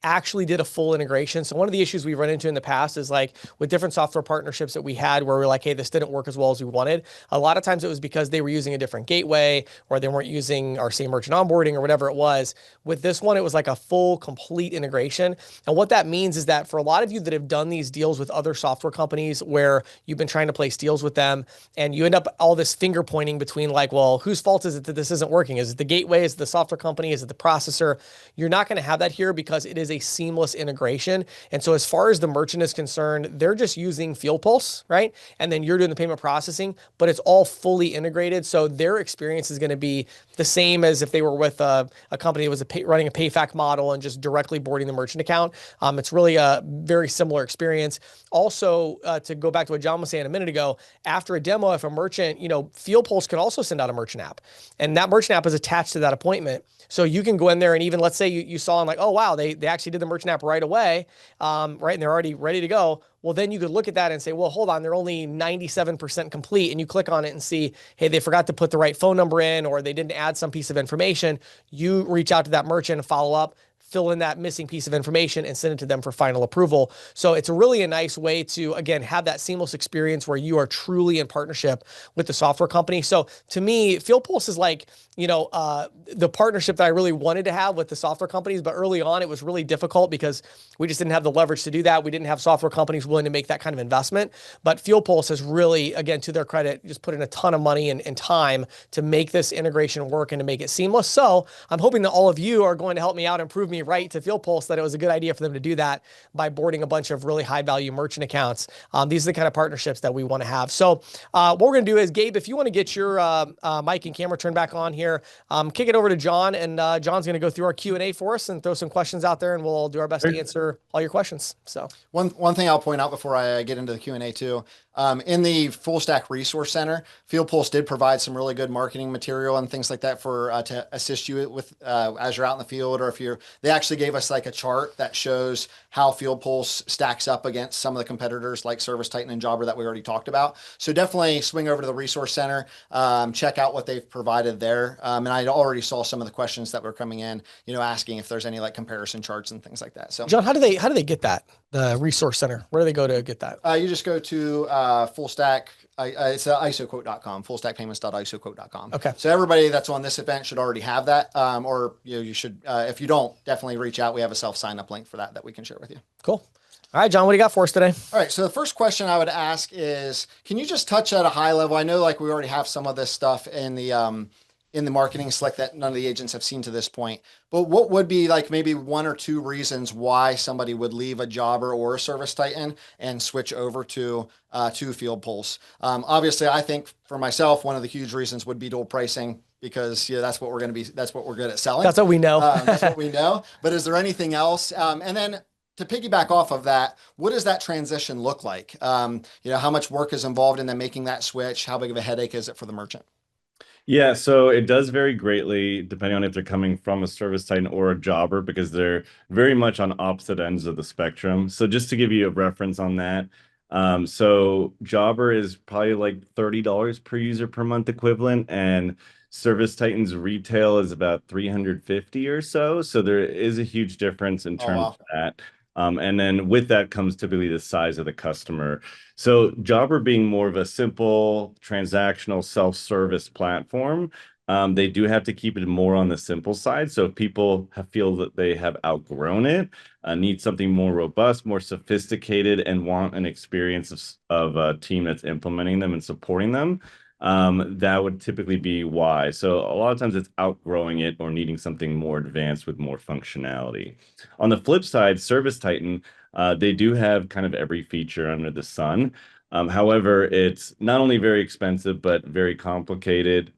actually did a full integration. So one of the issues we've run into in the past is like with different software partnerships that we had where we're like, hey, this didn't work as well as we wanted. A lot of times it was because they were using a different gateway or they weren't using our same merchant onboarding or whatever it was. With this one, it was like a full, complete integration. And what that means is that for a lot of you that have done these deals with other software companies where you've been trying to place deals with them and you end up all this finger pointing between like, well, whose fault is it that this isn't working? Is it the gateway? Is it the software company? Is it the processor? You're not going to have that here because it is a seamless integration. And so as far as the merchant is concerned, they're just using FieldPulse, right? And then you're doing the payment processing, but it's all fully integrated. So their experience is going to be the same as if they were with a company that was running a PayFac model and just directly boarding the merchant account. It's really a very similar experience. Also, to go back to what John was saying a minute ago, after a demo, if a merchant, FieldPulse can also send out a merchant app, and that merchant app is attached to that appointment. So you can go in there and even let's say you saw and like, oh, wow, they actually did the merchant app right away, right? And they're already ready to go. Well, then you could look at that and say, well, hold on, they're only 97% complete. And you click on it and see, hey, they forgot to put the right phone number in, or they didn't add some piece of information. You reach out to that merchant and follow up, fill in that missing piece of information and send it to them for final approval. So it's really a nice way to, again, have that seamless experience where you are truly in partnership with the software company. So to me, FieldPulse is like, the partnership that I really wanted to have with the software companies, but early on it was really difficult because we just didn't have the leverage to do that. We didn't have software companies willing to make that kind of investment, but FieldPulse has really, again, to their credit, just put in a ton of money and time to make this integration work and to make it seamless. So I'm hoping that all of you are going to help me out and prove me right to FieldPulse that it was a good idea for them to do that by boarding a bunch of really high value merchant accounts. These are the kind of partnerships that we want to have. So what we're going to do is, Gabe, if you want to get your mic and camera turned back on here, kick it over to John, and John's going to go through our Q&A for us and throw some questions out there, and we'll do our best to answer all your questions. So one thing I'll point out before I get into the Q&A too, in the Full Stack Resource Center, FieldPulse did provide some really good marketing material and things like that for to assist you with as you're out in the field, or if they actually gave us like a chart that shows how FieldPulse stacks up against some of the competitors like ServiceTitan and Jobber that we already talked about. So definitely swing over to the Resource Center, check out what they've provided there. And I already saw some of the questions that were coming in, asking if there's any like comparison charts and things like that. So John, how do they get that? The Resource Center, where do they go to get that? You just go to Full Stack. It's isoquote.com, fullstackpayments.isoquote.com. Okay. So everybody that's on this event should already have that. Or you should, if you don't, definitely reach out. We have a self-sign up link for that we can share with you. Cool. All right, John, what do you got for us today? All right. So the first question I would ask is, can you just touch at a high level? I know like we already have some of this stuff in the marketing Slick that none of the agents have seen to this point, but what would be like maybe 1 or 2 reasons why somebody would leave a Jobber or a ServiceTitan and switch over to FieldPulse? Obviously, I think for myself, one of the huge reasons would be dual pricing, because that's what we're good at selling. That's what we know. That's what we know. But is there anything else? And then to piggyback off of that, what does that transition look like? How much work is involved in them making that switch? How big of a headache is it for the merchant? Yeah, so it does vary greatly depending on if they're coming from a ServiceTitan or a Jobber, because they're very much on opposite ends of the spectrum. So just to give you a reference on that, so Jobber is probably like $30 per user per month equivalent, and ServiceTitan's retail is about $350 or so. So there is a huge difference in terms of that. And then with that comes typically the size of the customer. So Jobber being more of a simple transactional self-service platform, they do have to keep it more on the simple side. So if people feel that they have outgrown it, need something more robust, more sophisticated, and want an experience of a team that's implementing them and supporting them, that would typically be why. So a lot of times it's outgrowing it or needing something more advanced with more functionality. On the flip side, ServiceTitan, They do have kind of every feature under the sun. However, it's not only very expensive, but very complicated,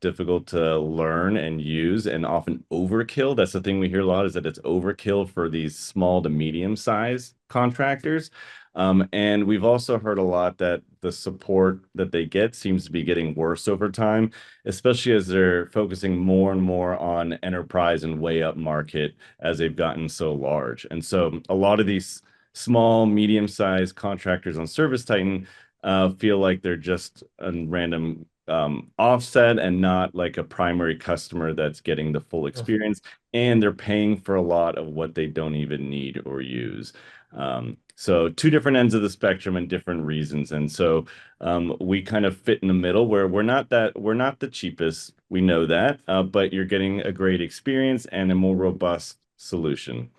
difficult to learn and use, and often overkill. That's the thing we hear a lot, is that it's overkill for these small to medium size contractors. And we've also heard a lot that the support that they get seems to be getting worse over time, especially as they're focusing more and more on enterprise and way up market as they've gotten so large. And so a lot of these small, medium-sized contractors on Service Titan feel like they're just a random offset and not like a primary customer that's getting the full experience, and they're paying for a lot of what they don't even need or use. So two different ends of the spectrum and different reasons. And so we kind of fit in the middle where we're not the cheapest. We know that, but you're getting a great experience and a more robust solution.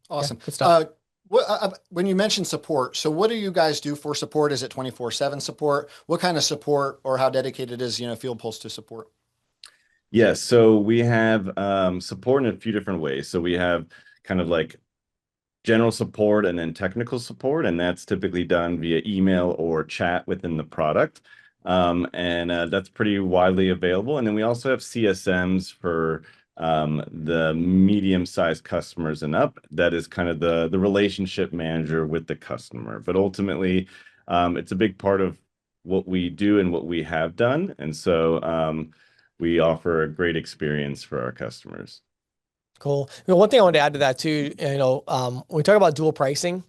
Awesome. Yeah, good stuff. When you mentioned support, so what do you guys do for support? Is it 24/7 support? What kind of support, or how dedicated is, FieldPulse to support? Yes, so we have support in a few different ways. So we have kind of like general support and then technical support, and that's typically done via email or chat within the product. And that's pretty widely available. And then we also have CSMs for the medium-sized customers and up. That is kind of the relationship manager with the customer. But ultimately, it's a big part of what we do and what we have done. And so we offer a great experience for our customers. Cool. One thing I wanted to add to that too, when we talk about dual pricing,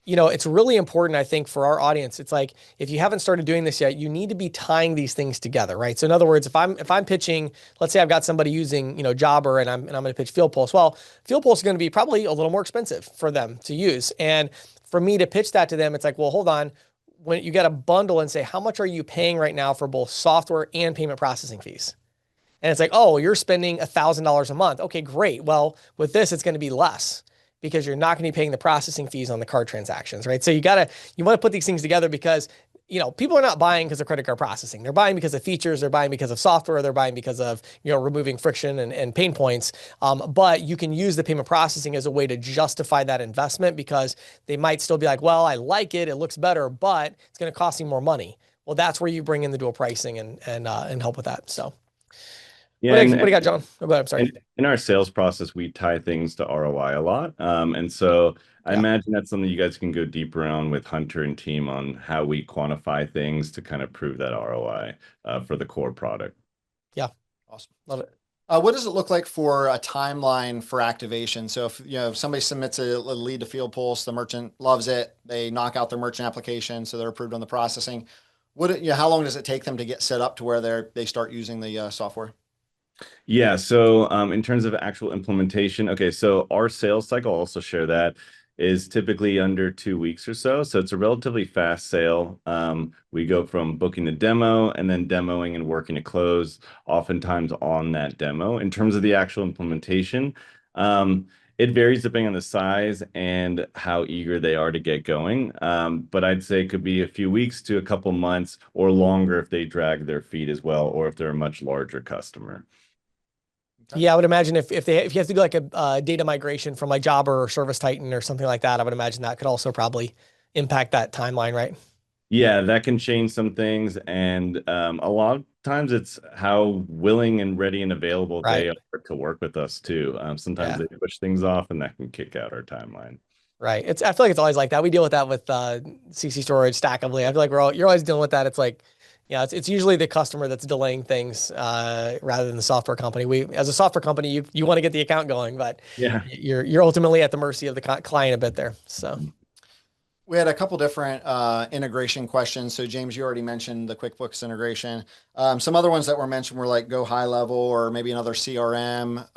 it's really important, I think, for our audience. It's like, if you haven't started doing this yet, you need to be tying these things together, right? So in other words, if I'm pitching, let's say I've got somebody using, Jobber, and I'm going to pitch FieldPulse. Well, FieldPulse is going to be probably a little more expensive for them to use. And for me to pitch that to them, it's like, well, hold on. When you got a bundle and say, how much are you paying right now for both software and payment processing fees? And it's like, oh, you're spending $1,000 a month. Okay, great. Well, with this, it's going to be less because you're not going to be paying the processing fees on the card transactions, right? So you want to put these things together because, people are not buying because of credit card processing. They're buying because of features. They're buying because of software. They're buying because of, removing friction and pain points. But you can use the payment processing as a way to justify that investment, because they might still be like, well, I like it. It looks better, but it's going to cost me more money. Well, that's where you bring in the dual pricing and help with that. So. Yeah, What do you got, John? Oh, I'm sorry. In our sales process, we tie things to ROI a lot. And so I imagine that's something you guys can go deeper on with Hunter and team on how we quantify things to kind of prove that ROI for the core product. Yeah. Awesome. Love it. What does it look like for a timeline for activation? So if somebody submits a lead to FieldPulse, the merchant loves it, they knock out their merchant application, so they're approved on the processing. How long does it take them to get set up to where they start using the software? Yeah, so in terms of actual implementation, okay, so our sales cycle, I'll also share that, is typically under 2 weeks or so. So it's a relatively fast sale. We go from booking the demo and then demoing and working to close, oftentimes on that demo. In terms of the actual implementation, it varies depending on the size and how eager they are to get going. But I'd say it could be a few weeks to a couple months, or longer if they drag their feet as well, or if they're a much larger customer. Yeah, I would imagine if you have to do like a data migration from like Jobber or Service Titan or something like that, I would imagine that could also probably impact that timeline, right? Yeah, that can change some things, and a lot of times it's how willing and ready and available they are to work with us too. Sometimes they push things off, and that can kick out our timeline. Right. I feel like it's always like that. We deal with that with CC Storage, Stackably. I feel like you're always dealing with that. It's like, it's usually the customer that's delaying things rather than the software company. As a software company, you want to get the account going, but you're ultimately at the mercy of the client a bit there. So. We had a couple different integration questions. So James, you already mentioned the QuickBooks integration. Some other ones that were mentioned were like Go High Level, or maybe another CRM,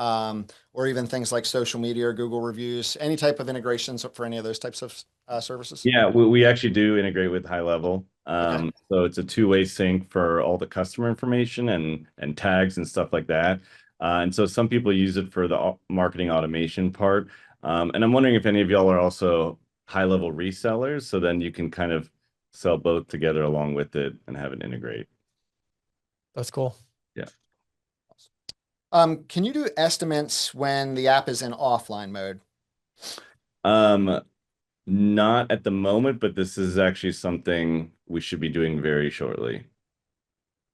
or even things like social media or Google reviews. Any type of integrations for any of those types of services? Yeah, we actually do integrate with High Level. So it's a two-way sync for all the customer information and tags and stuff like that. And so some people use it for the marketing automation part. And I'm wondering if any of y'all are also high-level resellers, so then you can kind of sell both together along with it and have it integrate. That's cool. Yeah. Can you do estimates when the app is in offline mode? Um, Not at the moment, but this is actually something we should be doing very shortly.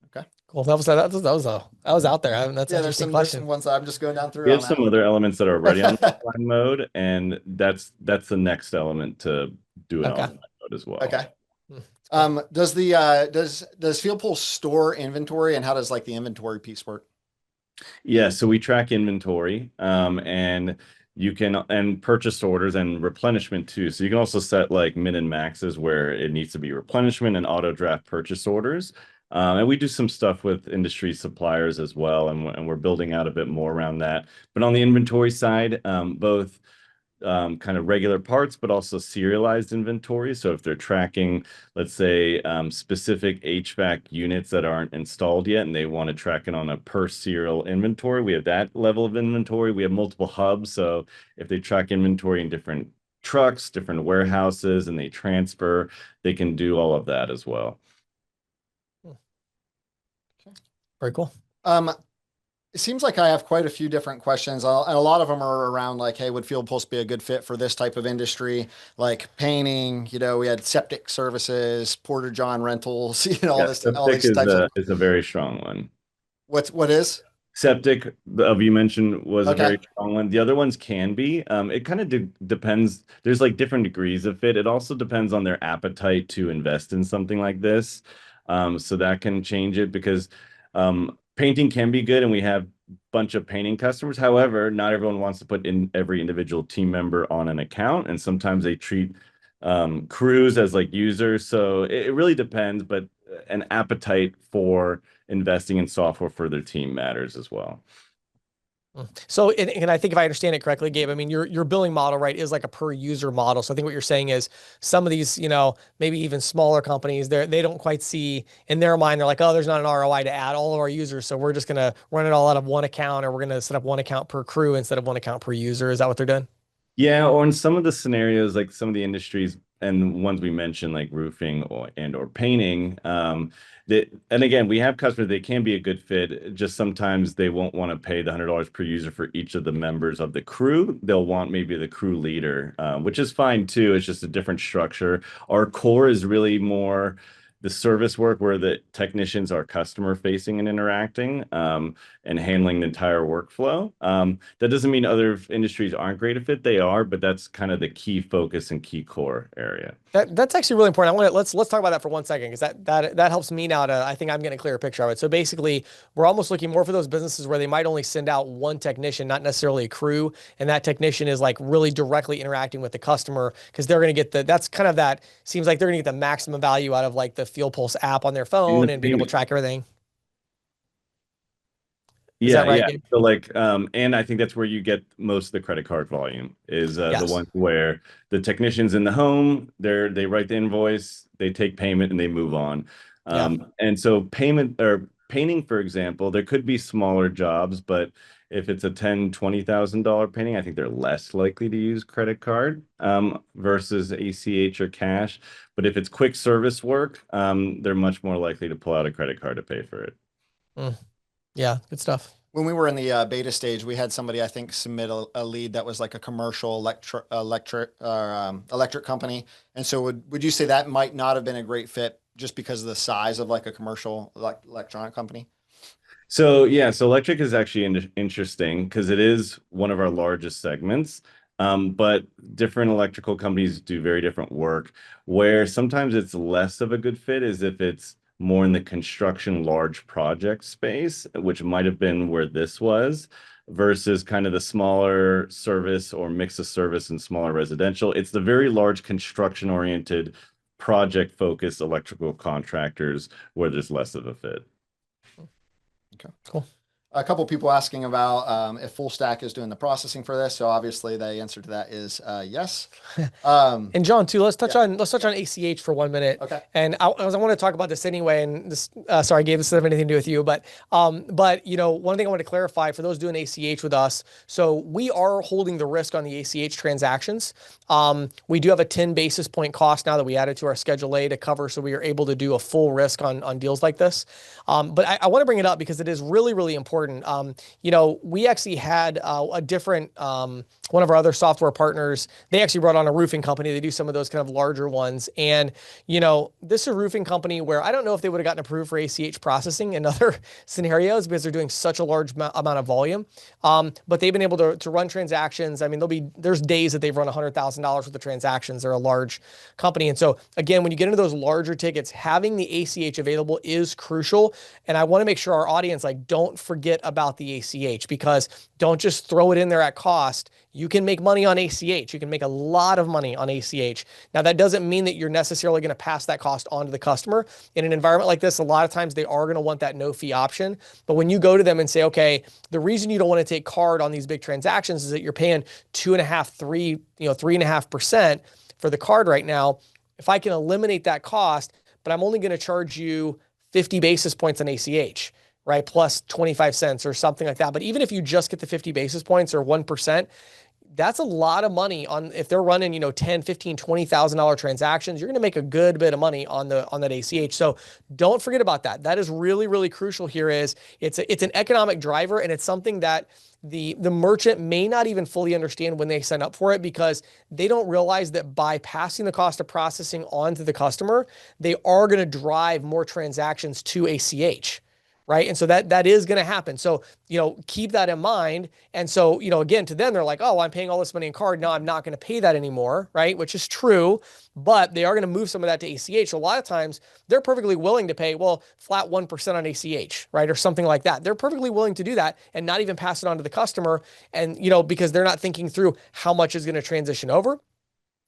Okay. Cool. That was out there. That's an Yeah, interesting there's some question. ones that I'm just going down We through have on some other elements that are already on offline mode, and that's the next element to do an Okay. offline mode as well. Okay. Hmm, that's cool. Does FieldPulse store inventory, and how does like the inventory piece work? Yeah, so we track inventory, and you can and purchase orders and replenishment too. So you can also set like min and maxes where it needs to be replenishment and auto draft purchase orders. And we do some stuff with industry suppliers as well, and we're building out a bit more around that. But on the inventory side, both kind of regular parts, but also serialized inventory. So if they're tracking, let's say, specific HVAC units that aren't installed yet, and they want to track it on a per serial inventory, we have that level of inventory. We have multiple hubs. So if they track inventory in different trucks, different warehouses, and they transfer, they can do all of that as well. Very cool. It seems like I have quite a few different questions, and a lot of them are around like, hey, would FieldPulse be a good fit for this type of industry, like painting? You know, we had septic services, Porter John rentals, you know, all Yeah, this, all septic these types of. is a very strong one. What is? Septic, of you mentioned, was a Okay. very strong one. The other ones can be. It kind of depends. There's like different degrees of fit. It also depends on their appetite to invest in something like this. So that can change it because painting can be good, and we have a bunch of painting customers. However, not everyone wants to put in every individual team member on an account, and sometimes they treat crews as like users. So it really depends, but an appetite for investing in software for their team matters as well. So, and I think if I understand it correctly, Gabe, I mean, your billing model, right, is like a per user model. So I think what you're saying is some of these, you know, maybe even smaller companies, they don't quite see in their mind, they're like, oh, there's not an ROI to add all of our users. So we're just going to run it all out of one account, or we're going to set up one account per crew instead of one account per user. Is that what they're doing? Yeah, or in some of the scenarios, like some of the industries and ones we mentioned, like roofing or painting, that and again, we have customers, they can be a good fit. Just sometimes they won't want to pay the $100 per user for each of the members of the crew. They'll want maybe the crew leader, which is fine too. It's just a different structure. Our core is really more the service work where the technicians are customer facing and interacting, and handling the entire workflow. That doesn't mean other industries aren't great at fit. They are, but that's kind of the key focus and key core area. That's actually really important. I want to let's talk about that for 1 second, because that helps me now to, I think I'm getting a clearer picture of it. So basically, we're almost looking more for those businesses where they might only send out one technician, not necessarily a crew, and that technician is like really directly interacting with the customer, because they're going to get that's kind of that seems like they're going to get the maximum value out of like the FieldPulse app on their In phone the and being able to payment. track everything. Is Yeah, that right, yeah. Gabe? So like, and I think that's where you get most of the credit card volume is the Yes. one where the technician's in the home, they write the invoice, they take payment, and they move on. Yeah. And so payment or painting, for example, there could be smaller jobs, but if it's a $10,000-$20,000 painting, I think they're less likely to use credit card versus ACH or cash. But if it's quick service work, they're much more likely to pull out a credit card to pay for it. Mm. Yeah. Good stuff. When we were in the beta stage, we had somebody, I think, submit a lead that was like a commercial electric company. And so would you say that might not have been a great fit just because of the size of like a commercial electronic company? So yeah, so electric is actually interesting because it is one of our largest segments. But different electrical companies do very different work. Where sometimes it's less of a good fit is if it's more in the construction large project space, which might have been where this was, versus kind of the smaller service or mix of service and smaller residential. It's the very large construction oriented project focused electrical contractors where there's less of a fit. Okay. Cool. A couple people asking about if Full Stack is doing the processing for this. So obviously the answer to that is yes. And John, too, let's touch on ACH for 1 minute. Okay. And I want to talk about this anyway. And this, sorry, Gabe, this doesn't have anything to do with you, but you know, one thing I want to clarify for those doing ACH with us. So we are holding the risk on the ACH transactions. We do have a 10 basis point cost now that we added to our Schedule A to cover, so we are able to do a full risk on deals like this. But I want to bring it up because it is really, really important garden. You know, we actually had a different one of our other software partners. They actually brought on a roofing company. They do some of those kind of larger ones. And, you know, this is a roofing company where I don't know if they would have gotten approved for ACH processing in other scenarios because they're doing such a large amount of volume. But they've been able to run transactions. I mean, there's days that they've run $100,000 worth of transactions. They're a large company. And so again, when you get into those larger tickets, having the ACH available is crucial. And I want to make sure our audience, like, don't forget about the ACH, because don't just throw it in there at cost. You can make money on ACH. You can make a lot of money on ACH. Now, that doesn't mean that you're necessarily going to pass that cost on to the customer. In an environment like this, a lot of times they are going to want that no fee option. But when you go to them and say, okay, the reason you don't want to take card on these big transactions is that you're paying 2.5%, 3%, 3.5% for the card right now. If I can eliminate that cost, but I'm only going to charge you 50 basis points on ACH, right? Plus 25 cents or something like that. But even if you just get the 50 basis points or 1%, that's a lot of money on, if they're running, $10, $15, $20,000 transactions, you're going to make a good bit of money on that ACH. So don't forget about that. That is really, really crucial here. It's an economic driver, and it's something that the merchant may not even fully understand when they sign up for it, because they don't realize that by passing the cost of processing on to the customer, they are going to drive more transactions to ACH. Right. And so that is going to happen. So, keep that in mind. And so, again, to them, they're like, oh, I'm paying all this money in card. No, I'm not going to pay that anymore. Right. Which is true, but they are going to move some of that to ACH. So a lot of times they're perfectly willing to pay, well, flat 1% on ACH, right? Or something like that. They're perfectly willing to do that and not even pass it on to the customer. And, because they're not thinking through how much is going to transition over.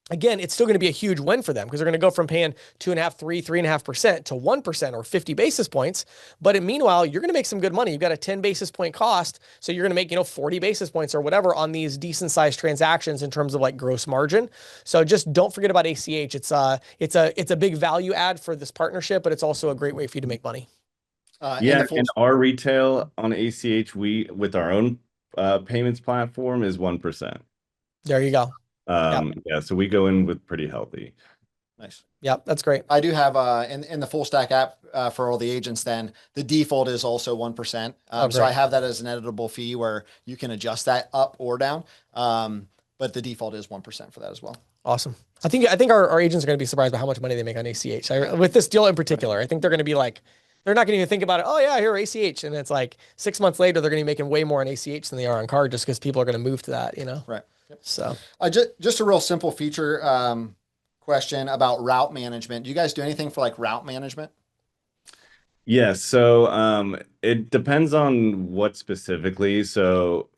Again, it's still going to be a huge win for them, because they're going to go from paying 2.5%, 3.5% to 1% or 50 basis points. But meanwhile, you're going to make some good money. You've got a 10 basis point cost. So you're going to make, 40 basis points or whatever on these decent sized transactions in terms of like gross margin. So just don't forget about ACH. It's a big value add for this partnership, but it's also a great way for you to make money. And our retail on ACH, with our own payments platform is 1%. There you go. Yeah, so we go in with pretty healthy. Nice. Yep, that's great. I do have in the full stack app for all the agents, then the default is also 1%. So I have that as an editable fee where you can adjust that up or down. But the default is 1% for that as well. Awesome. I think our agents are going to be surprised by how much money they make on ACH. With this deal in particular, I think they're going to be like, they're not going to even think about it. Oh yeah, here ACH. And it's like 6 months later, they're going to be making way more on ACH than they are on card, just because people are going to move to that, Right. Yep. So just a real simple feature question about route management. Do you guys do anything for like route management? Yeah, so it depends on what specifically. So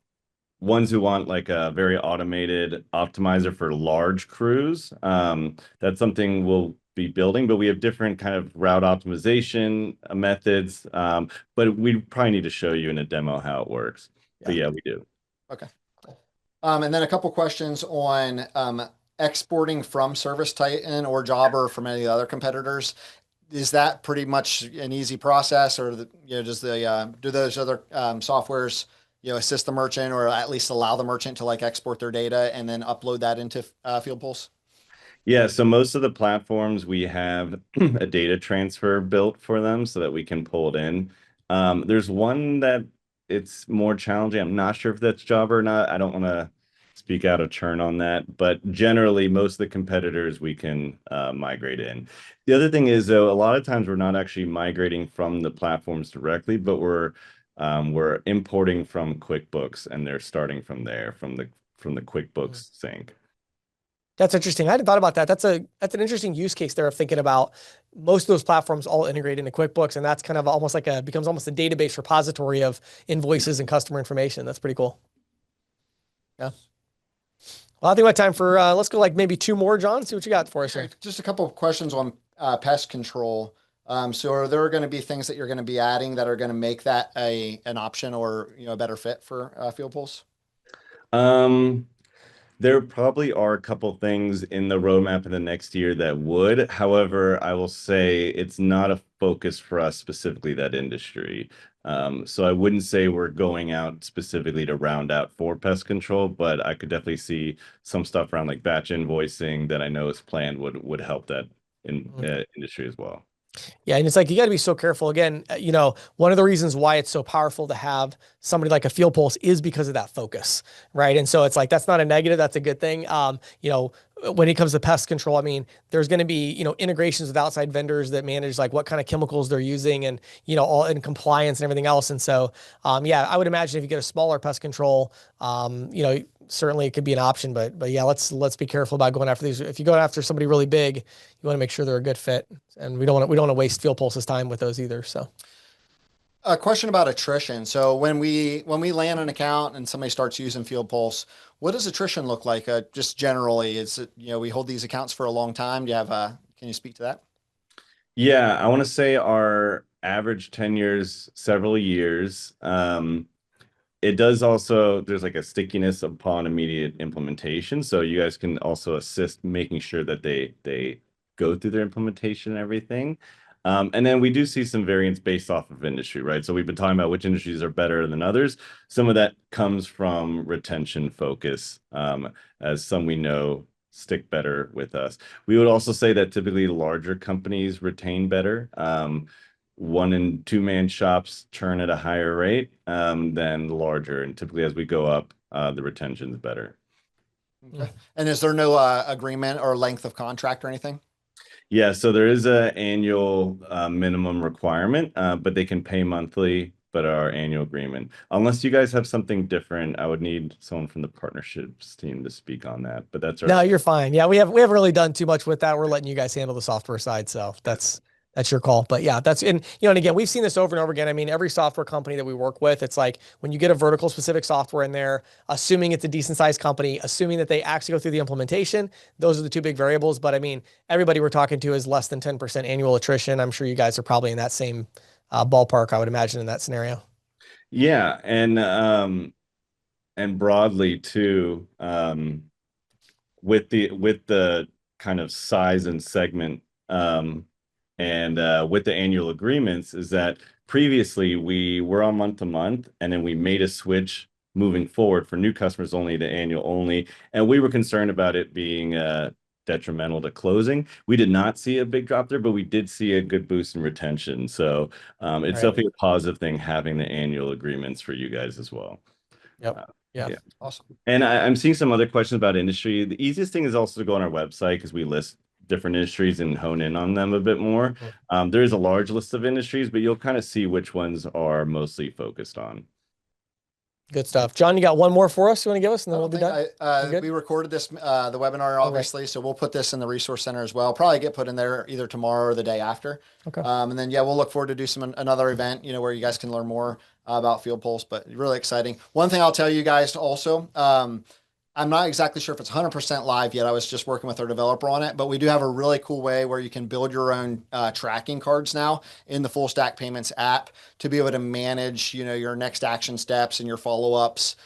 ones who want like a very automated optimizer for large crews, that's something we'll be building, but we have different kind of route optimization methods. But we probably need to show you in a demo how it works. Yeah. But yeah, we do. Okay. And then a couple questions on exporting from Service Titan or Jobber from any of the other competitors. Is that pretty much an easy process, or does do those other softwares assist the merchant, or at least allow the merchant to like export their data and then upload that into FieldPulse? Yeah, so most of the platforms, we have a data transfer built for them so that we can pull it in. There's one that it's more challenging. I'm not sure if that's Java or not. I don't want to speak out of turn on that, but generally most of the competitors we can migrate in. The other thing is, though, a lot of times we're not actually migrating from the platforms directly, but we're importing from QuickBooks, and they're starting from there, from the QuickBooks sync. That's interesting. I hadn't thought about that. That's an interesting use case there of thinking about most of those platforms all integrate into QuickBooks, and that's kind of almost like becomes almost a database repository of invoices and customer information. That's pretty cool. Yeah. Well, I think we have time for, let's go like maybe 2 more, John. See what you got for us here. Just a couple of questions on pest control. So are there going to be things that you're going to be adding that are going to make that an option or a better fit for FieldPulse? There probably are a couple things in the roadmap in the next year that would. However, I will say it's not a focus for us specifically, that industry. So I wouldn't say we're going out specifically to round out for pest control, but I could definitely see some stuff around like batch invoicing that I know is planned would help that industry as well. Yeah, and it's like you got to be so careful. Again, one of the reasons why it's so powerful to have somebody like a FieldPulse is because of that focus, right? And so it's like that's not a negative, that's a good thing. When it comes to pest control, I mean, there's going to be integrations with outside vendors that manage like what kind of chemicals they're using, and all in compliance and everything else. And so, yeah, I would imagine if you get a smaller pest control, certainly it could be an option. But yeah, let's be careful about going after these. If you go after somebody really big, you want to make sure they're a good fit, and we don't want to waste FieldPulse's time with those either. So. A question about attrition. So when we land an account and somebody starts using FieldPulse, what does attrition look like? Just generally, is it, we hold these accounts for a long time. Do you have can you speak to that? Yeah, I want to say our average tenure is several years. It does also, there's like a stickiness upon immediate implementation. So you guys can also assist making sure that they go through their implementation and everything. And then we do see some variance based off of industry, right? So we've been talking about which industries are better than others. Some of that comes from retention focus, as some we know stick better with us. We would also say that typically larger companies retain better. One and two man shops churn at a higher rate than larger. And typically as we go up, the retention is better. Okay. And is there no agreement or length of contract or anything? Yeah, so there is an annual minimum requirement, but they can pay monthly, but our annual agreement. Unless you guys have something different, I would need someone from the partnerships team to speak on that. But that's our. No, you're fine. Yeah, we haven't really done too much with that. We're letting you guys handle the software side, so that's your call. But yeah, and again, we've seen this over and over again. I mean, every software company that we work with, it's like when you get a vertical specific software in there, assuming it's a decent sized company, assuming that they actually go through the implementation, those are the two big variables. But I mean, everybody we're talking to is less than 10% annual attrition. I'm sure you guys are probably in that same ballpark, I would imagine, in that scenario. Yeah, and broadly too, with the kind of size and segment, and with the annual agreements, is that previously we were on month to month, and then we made a switch moving forward for new customers only to annual only, and we were concerned about it being detrimental to closing. We did not see a big drop there, but we did see a good boost in retention. So it's definitely a positive thing having the annual agreements for you guys as well. Yep. Yeah. Awesome. And I'm seeing some other questions about industry. The easiest thing is also to go on our website because we list different industries and hone in on them a bit more. There is a large list of industries, but you'll kind of see which ones are mostly focused on. Good stuff. John, you got one more for us you want to give us, and then we'll be done? We recorded this, the webinar, obviously, so we'll put this in the resource center as well. Probably get put in there either tomorrow or the day after. Okay. And then, yeah, we'll look forward to do another event, where you guys can learn more about FieldPulse, but really exciting. One thing I'll tell you guys also, I'm not exactly sure if it's 100% live yet. I was just working with our developer on it, but we do have a really cool way where you can build your own tracking cards now in the Full Stack Payments app to be able to manage, your next action steps and your follow-ups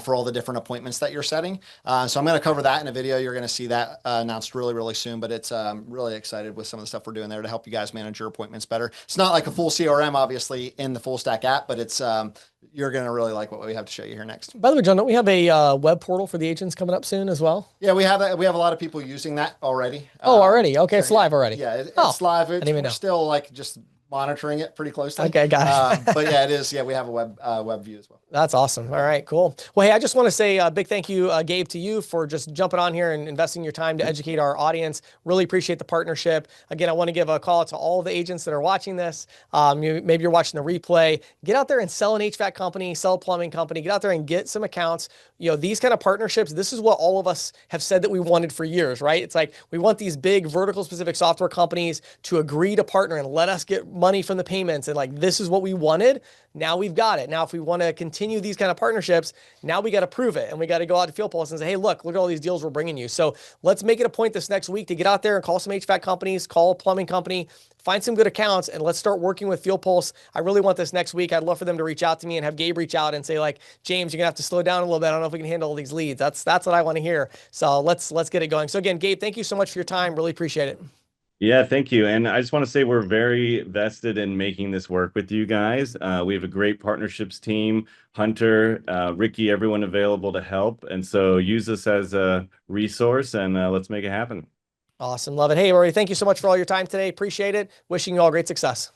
for all the different appointments that you're setting. So I'm going to cover that in a video. You're going to see that announced really, really soon, but it's really excited with some of the stuff we're doing there to help you guys manage your appointments better. It's not like a full CRM, obviously, in the Full Stack app, but it's you're going to really like what we have to show you here next. By the way, John, don't we have a web portal for the agents coming up soon as well? Yeah, we have a lot of people using that already. Already? Okay, it's live already. Yeah, it's live. We're still like just monitoring it pretty closely. Okay, got it. But yeah, it is. Yeah, we have a web view as well. That's awesome. All right, cool. Well, hey, I just want to say a big thank you, Gabe, to you for just jumping on here and investing your time to educate our audience. Really appreciate the partnership. Again, I want to give a call to all the agents that are watching this. Maybe you're watching the replay. Get out there and sell an HVAC company, sell a plumbing company. Get out there and get some accounts. These kind of partnerships, this is what all of us have said that we wanted for years, right? It's like we want these big vertical specific software companies to agree to partner and let us get money from the payments. And like, this is what we wanted. Now we've got it. Now, if we want to continue these kind of partnerships, now we got to prove it. And we got to go out to FieldPulse and say, hey, look at all these deals we're bringing you. So let's make it a point this next week to get out there and call some HVAC companies, call a plumbing company, find some good accounts, and let's start working with FieldPulse. I really want this next week. I'd love for them to reach out to me and have Gabe reach out and say, like, James, you're gonna have to slow down a little bit. I don't know if we can handle all these leads. That's what I want to hear. So let's get it going. So again, Gabe, thank you so much for your time. Really appreciate it. Yeah, thank you. And I just want to say we're very vested in making this work with you guys. We have a great partnerships team, Hunter, Ricky, everyone available to help. And so use this as a resource and let's make it happen. Awesome. Love it. Hey, Rory, thank you so much for all your time today. Appreciate it. Wishing you all great success.